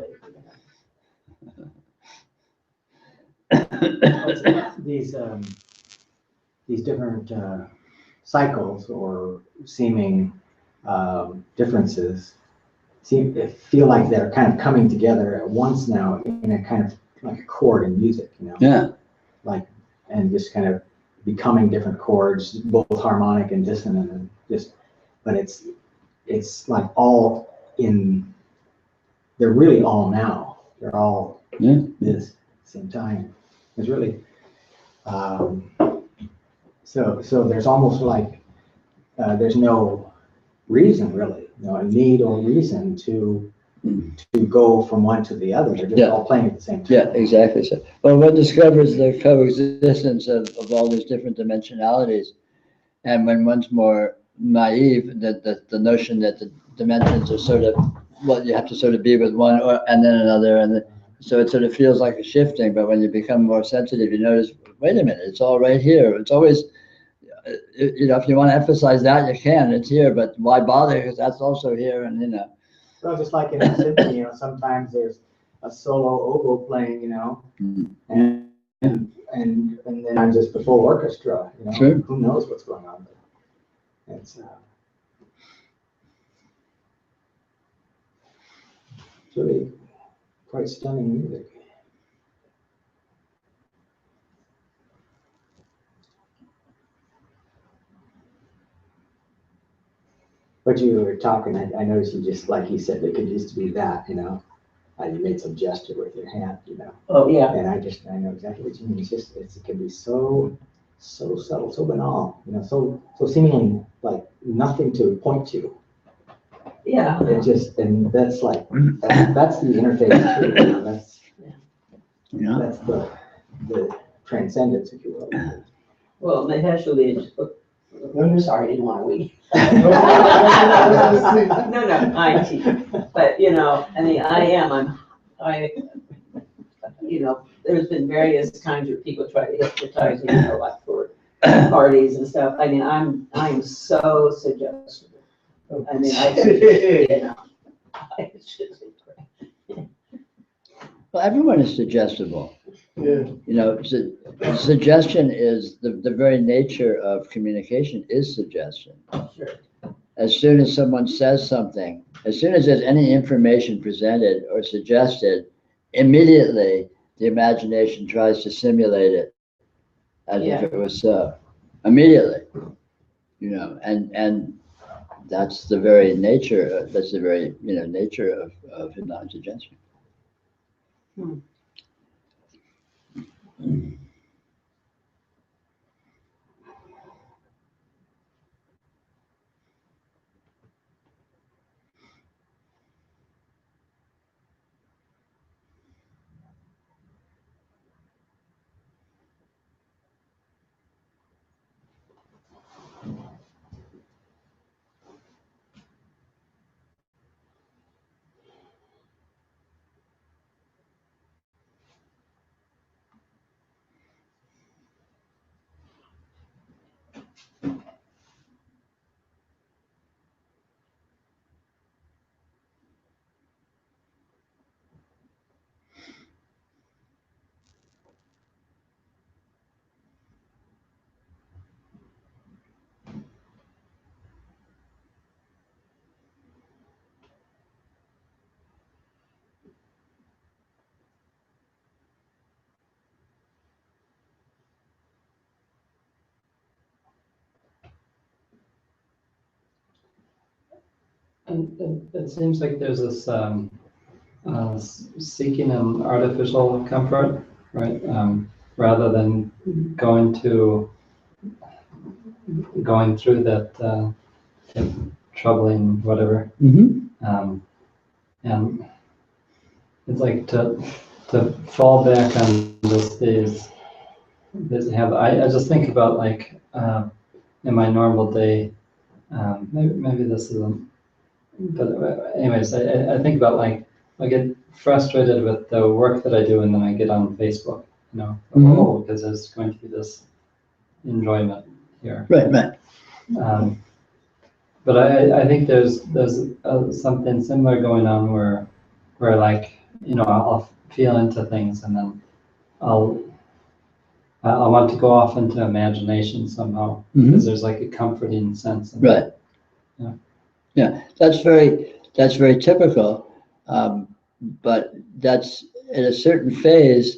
Exactly. These different cycles or seeming differences feel like they're kind of coming together at once now in a kind of like a chord in music, Yeah. And just kind of becoming different chords, both harmonic and dissonant, and but it's like they're really all now. They're all this same time. It's really so there's almost like there's no reason really, a need or reason to go from one to the other. They're just all playing at the same time. Yeah, exactly. So, well, one discovers the coexistence of all these different dimensionalities, and when one's more naive, the notion that the dimensions are sort of, well, you have to sort of be with one and then another, and So it sort of feels like a shifting, but when you become more sensitive, you notice, wait a minute, it's all right here. It's always, if you want to emphasize that, you can, it's here, but why bother? Because that's also here, and Well, just like in a symphony, sometimes there's a solo oboe playing, and then I'm just the full orchestra, Sure. Who knows what's going on? But it's really quite stunning music. But you were talking, I noticed you just, like you said, it could used to be that, you made some gesture with your hand, Oh, yeah. And I know exactly what you mean. It's just, it can be so subtle, so banal, so seemingly like nothing to point to. Yeah. It just, and that's like, that's the interface too, that's the transcendence, if you will. Well, Maheshwari, I'm sorry, I didn't want to weed. No, I teach. But, I mean, there's been various kinds of people try to hypnotize me, like for parties and stuff. I mean, I'm so suggestible. I mean, it's just great. well, everyone is suggestible. Yeah. Suggestion is the very nature of communication is suggestion. Sure. As soon as someone says something, as soon as there's any information presented or suggested, immediately the imagination tries to simulate it as if it was so. Immediately, and that's the very nature. That's the very nature of hypnotic suggestion. And it seems like there's this seeking an artificial comfort, right? Rather than going through that troubling whatever. And it's like to fall back on these I just think about like in my normal day, maybe this isn't, but anyways, I think about like I get frustrated with the work that I do, and then I get on Facebook, because there's going to be this enjoyment here. Right. But I think there's something similar going on where like I'll feel into things, and then I want to go off into imagination somehow, because there's like a comforting sense. Right. Yeah. That's very typical. But that's in a certain phase.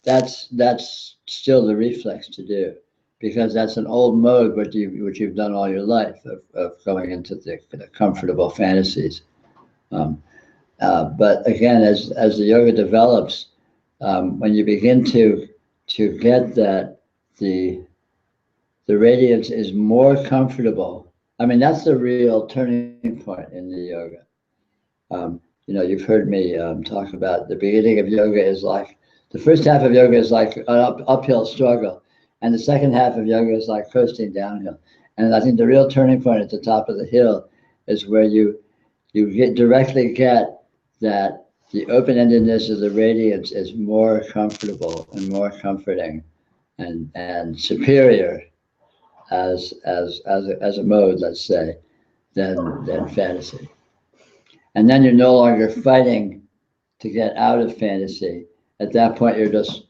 That's still the reflex to do, because that's an old mode which you've done all your life of going into the comfortable fantasies. But again, as the yoga develops, when you begin to get that the radiance is more comfortable. I mean, that's the real turning point in the yoga. You've heard me talk about the beginning of yoga is like, the first half of yoga is like an uphill struggle, and the second half of yoga is like coasting downhill. And I think the real turning point at the top of the hill is where you directly get that the open-endedness of the radiance is more comfortable and more comforting and superior as a mode, let's say, than fantasy. And then you're no longer fighting to get out of fantasy. At that point, you're just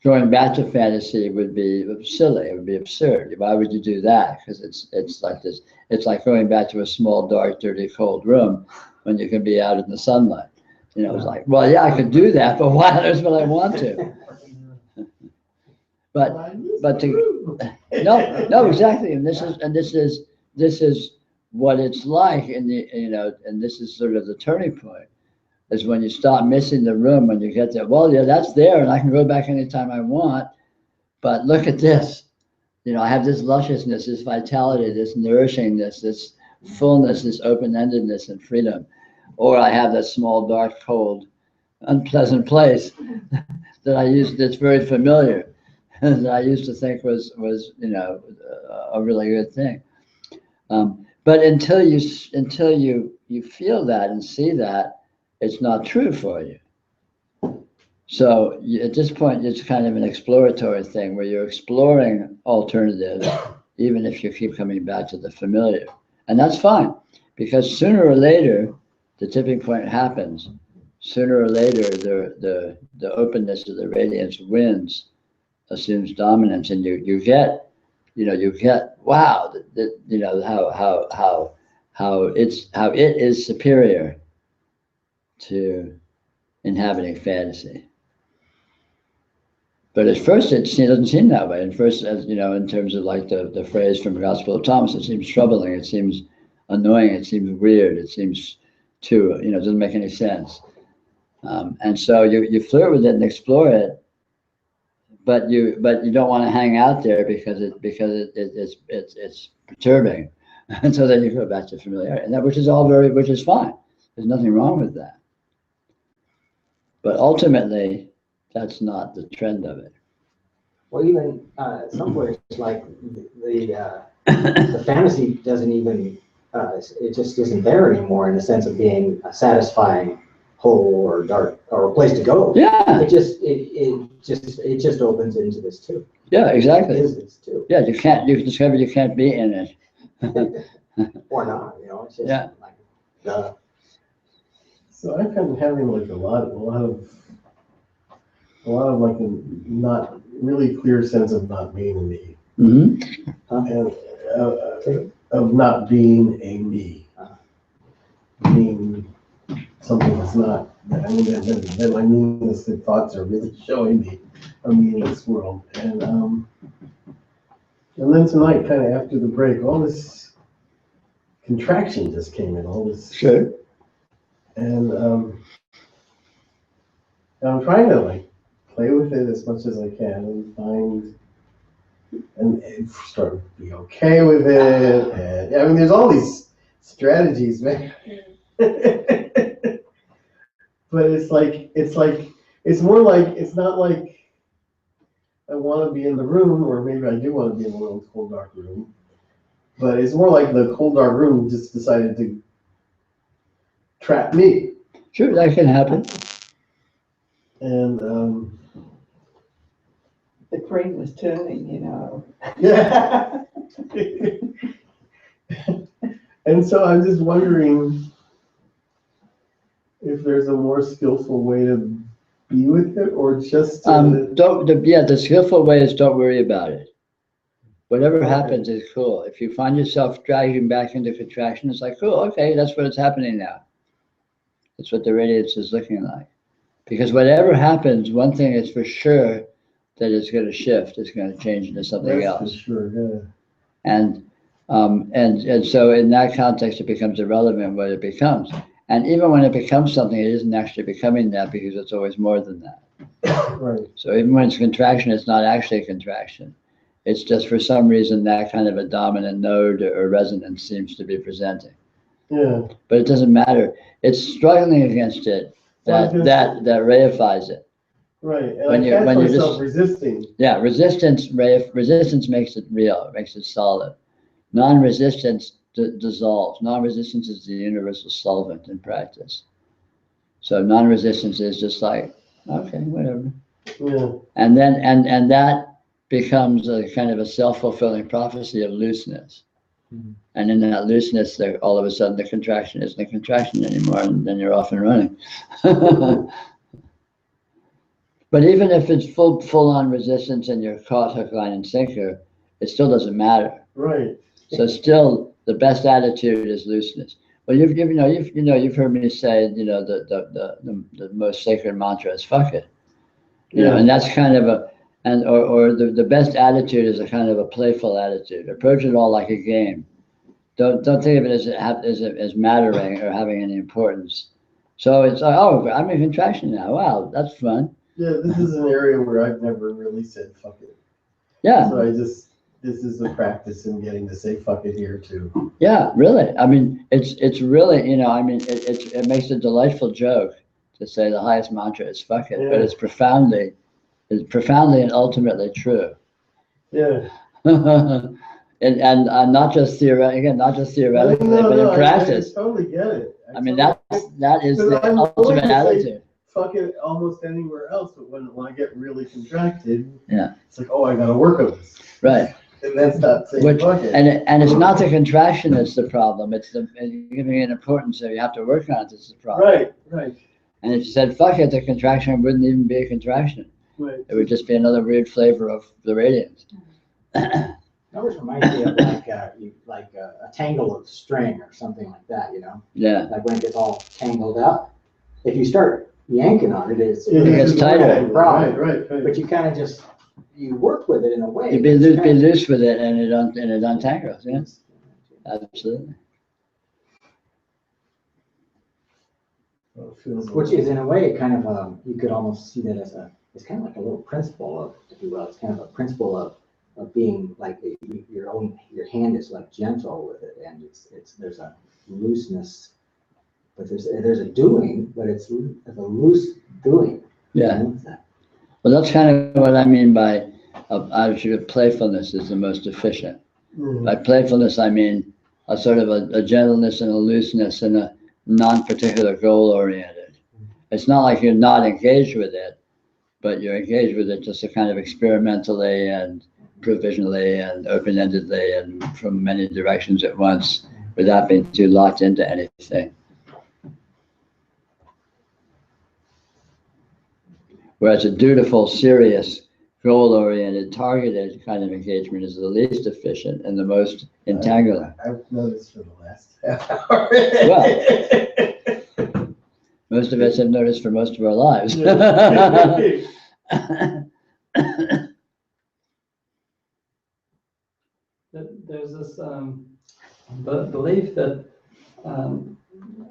going back to fantasy would be silly. It would be absurd. Why would you do that? Because it's like this. It's like going back to a small, dark, dirty, cold room when you can be out in the sunlight. You know, it's like, well, yeah, I could do that, but why on earth would I want to? But to no, exactly. And this is what it's like in the, you know, and this is sort of the turning point, is when you stop missing the room, when you get there. Well, yeah, that's there, and I can go back anytime I want. But look at this. You know, I have this lusciousness, this vitality, this nourishing-ness, this fullness, this open-endedness and freedom. Or I have that small, dark, cold, unpleasant place that I use, that's very familiar, that I used to think was you know, a really good thing. But until you feel that and see that, it's not true for you. So at this point, it's kind of an exploratory thing where you're exploring alternatives, even if you keep coming back to the familiar. And that's fine, because sooner or later, the tipping point happens. Sooner or later, the openness of the radiance wins, assumes dominance, and you get, wow, you know, how it is superior to inhabiting fantasy. But at first, it doesn't seem that way. At first, as you know, in terms of like the phrase from the Gospel of Thomas, it seems troubling. It seems annoying. It seems weird. It seems too, it doesn't make any sense. And so you flirt with it and explore it, but you don't want to hang out there because it's perturbing. And so then you go back to familiarity, and which is fine. There's nothing wrong with that. But ultimately, that's not the trend of it. Well, even somewhere it's like the fantasy doesn't even, it just isn't there anymore in the sense of being a satisfying hole or dark or a place to go. Yeah. It just opens into this too. Yeah, exactly. It is this too. Yeah, you discover you can't be in it. Or not, it's just like, duh. So I'm kind of having like a lot of like a not really clear sense of not being a me. Mm-hmm. And of not being a me. Being something that's not. I mean, that my meaningless thoughts are really showing me a meaningless world. And then tonight, kind of after the break, all this contraction just came in. All this. Sure. And I'm trying to like play with it as much as I can and find and start to be okay with it. And I mean, there's all these strategies, man. But it's more like, it's not like I want to be in the room, or maybe I do want to be in the little cold dark room, but it's more like the cold dark room just decided to trap me. Sure, that can happen. And The crane was turning, yeah. And so I'm just wondering if there's a more skillful way to be with it, or just the skillful way is don't worry about it. Whatever happens is cool. If you find yourself dragging back into contraction, it's like, cool, okay, that's what's happening now. That's what the radiance is looking like. Because whatever happens, one thing is for sure, that it's going to shift. It's going to change into something else. For sure, yeah. And so in that context, it becomes irrelevant what it becomes. And even when it becomes something, it isn't actually becoming that, because it's always more than that. Right. So even when it's contraction, it's not actually a contraction. It's just for some reason that kind of a dominant node or resonance seems to be presenting. Yeah. But it doesn't matter. It's struggling against it that reifies it. Right. And when I catch myself resisting. Yeah, resistance makes it real, it makes it solid. Non-resistance dissolves. Non-resistance is the universal solvent in practice. So non-resistance is just like, okay, whatever. Yeah. And then, and that becomes a kind of a self-fulfilling prophecy of looseness. And in that looseness, there, all of a sudden the contraction isn't a contraction anymore, and then you're off and running. But even if it's full-on resistance and you're caught hook, line, and sinker, it still doesn't matter. Right. So still, the best attitude is looseness. Well, you've heard me say, the most sacred mantra is "fuck it," and that's kind of or the best attitude is a kind of a playful attitude. Approach it all like a game. Don't think of it as mattering or having any importance. So it's like, oh, I'm in contraction now. Wow, that's fun. Yeah, this is an area where I've never really said fuck it. Yeah. So this is a practice in getting to say fuck it here too. Yeah, really. I mean, it's really, it makes a delightful joke to say the highest mantra is fuck it, but it's profoundly and ultimately true. Yeah. and not just theoretically, but in practice. I totally get it. I mean, that is the ultimate attitude. Fuck it almost anywhere else, but when I get really contracted, Yeah, it's like, oh, I gotta work on this. right. And that's not saying fuck it. And it's not the contraction that's the problem. It's the giving it importance that you have to work on it that's the problem. Right. And if you said fuck it, the contraction wouldn't even be a contraction. Right. It would just be another weird flavor of the radiance. That always reminds me of like a tangle of string or something like that, Yeah. Like when it gets all tangled up, if you start yanking on it, It gets tighter. Problem. Right. But you kind of just, you work with it in a way. You'd be loose with it, and it untangles. Yeah, absolutely. Which is in a way kind of you could almost see that as it's kind of like a little principle of, if you will, it's kind of a principle of being like your hand is like gentle with it, and there's a looseness, but there's a doing, but it's a loose doing. Yeah. Well, that's kind of what I mean by playfulness is the most efficient. By playfulness, I mean a sort of a gentleness and a looseness and a non-particular goal-oriented. It's not like you're not engaged with it, but you're engaged with it just a kind of experimentally and provisionally and open-endedly and from many directions at once without being too locked into anything. Whereas a dutiful, serious, goal-oriented, targeted kind of engagement is the least efficient and the most entangling. I've noticed for the last half hour. Well, most of us have noticed for most of our lives. There's this belief that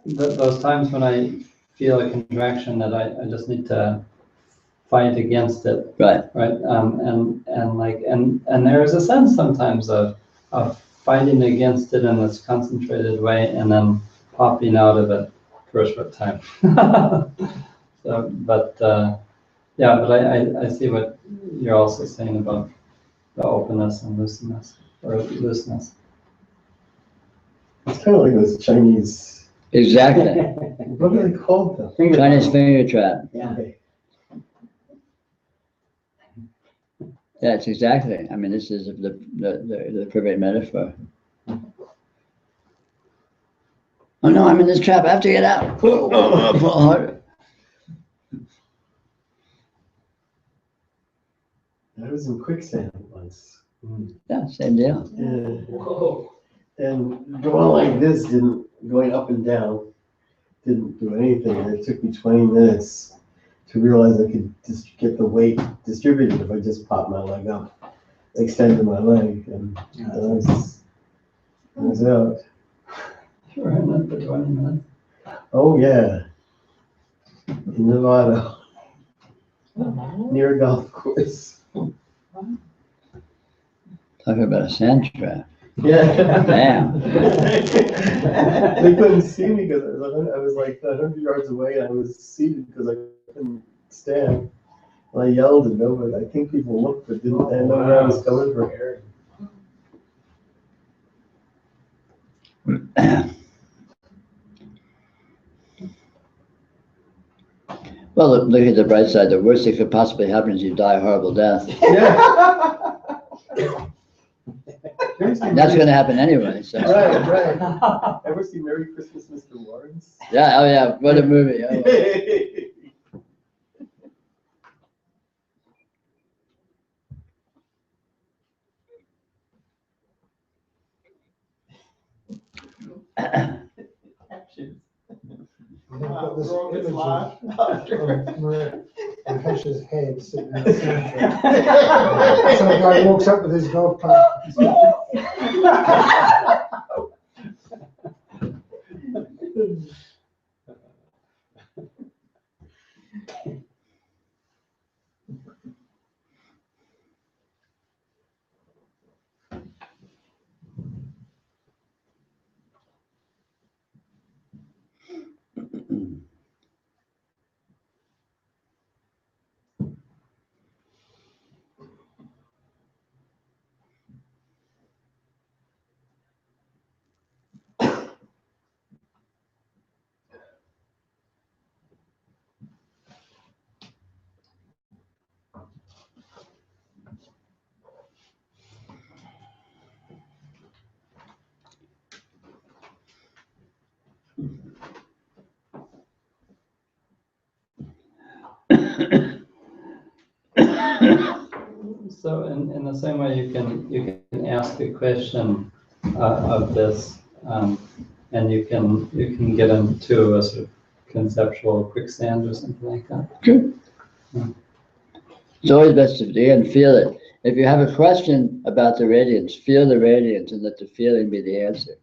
those times when I feel a contraction that I just need to fight against it. Right. And there is a sense sometimes of fighting against it in this concentrated way and then popping out of it for a short time. But I see what you're also saying about the openness and looseness. It's kind of like those Chinese. Exactly. What are they called though? Chinese finger trap. Yeah. Yeah, it's exactly. I mean, this is the perfect metaphor. Oh no, I'm in this trap. I have to get out. Pull harder. I was in quicksand once. Yeah, same deal. Yeah. Whoa. And going like this going up and down didn't do anything. It took me 20 minutes to realize I could just get the weight distributed if I just popped my leg up, extended my leg, and I was out. Sure, and then for 20 minutes. Oh yeah, in Nevada, near a golf course. Talking about a sand trap. Yeah. Damn. They couldn't see me because I was like 100 yards away and I was seated because I couldn't stand. And I yelled and nobody, I think people looked but didn't know where I was coming from. Well, look at the bright side. The worst that could possibly happen is you die a horrible death. That's going to happen anyway. So. Right, right. Ever see Merry Christmas, Mr. Lawrence? Yeah. Oh, yeah. What a movie. Oh. Actions. And they've got this Roll this image laugh. of Maria and Hesh's head sitting in the center. Some guy walks up with his golf club. So in the same way, you can ask a question of this, and you can get into a sort of conceptual quicksand or something like that. Sure. It's always best to, again, feel it. If you have a question about the radiance, feel the radiance and let the feeling be the answer.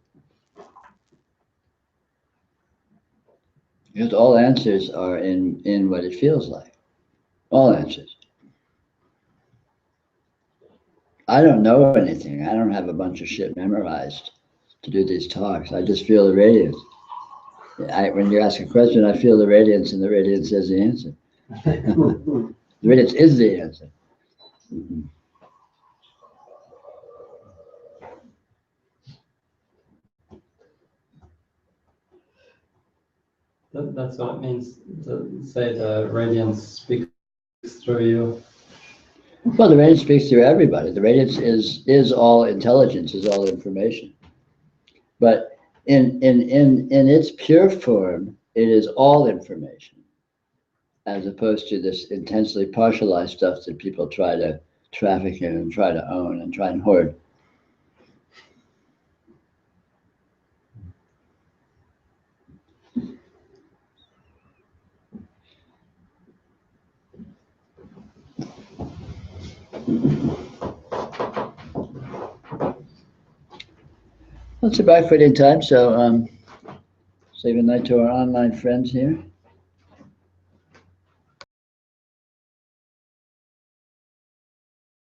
Because all answers are in what it feels like. All answers. I don't know anything. I don't have a bunch of shit memorized to do these talks. I just feel the radiance. When you ask a question, I feel the radiance, and the radiance is the answer. The radiance is the answer. Mm-hmm. That's what it means to say the radiance speaks through you. Well, the radiance speaks through everybody. The radiance is all intelligence, is all information. But in its pure form, it is all information, as opposed to this intensely partialized stuff that people try to traffic in and try to own and try and hoard. Well, it's about quitting time, so say good night to our online friends here.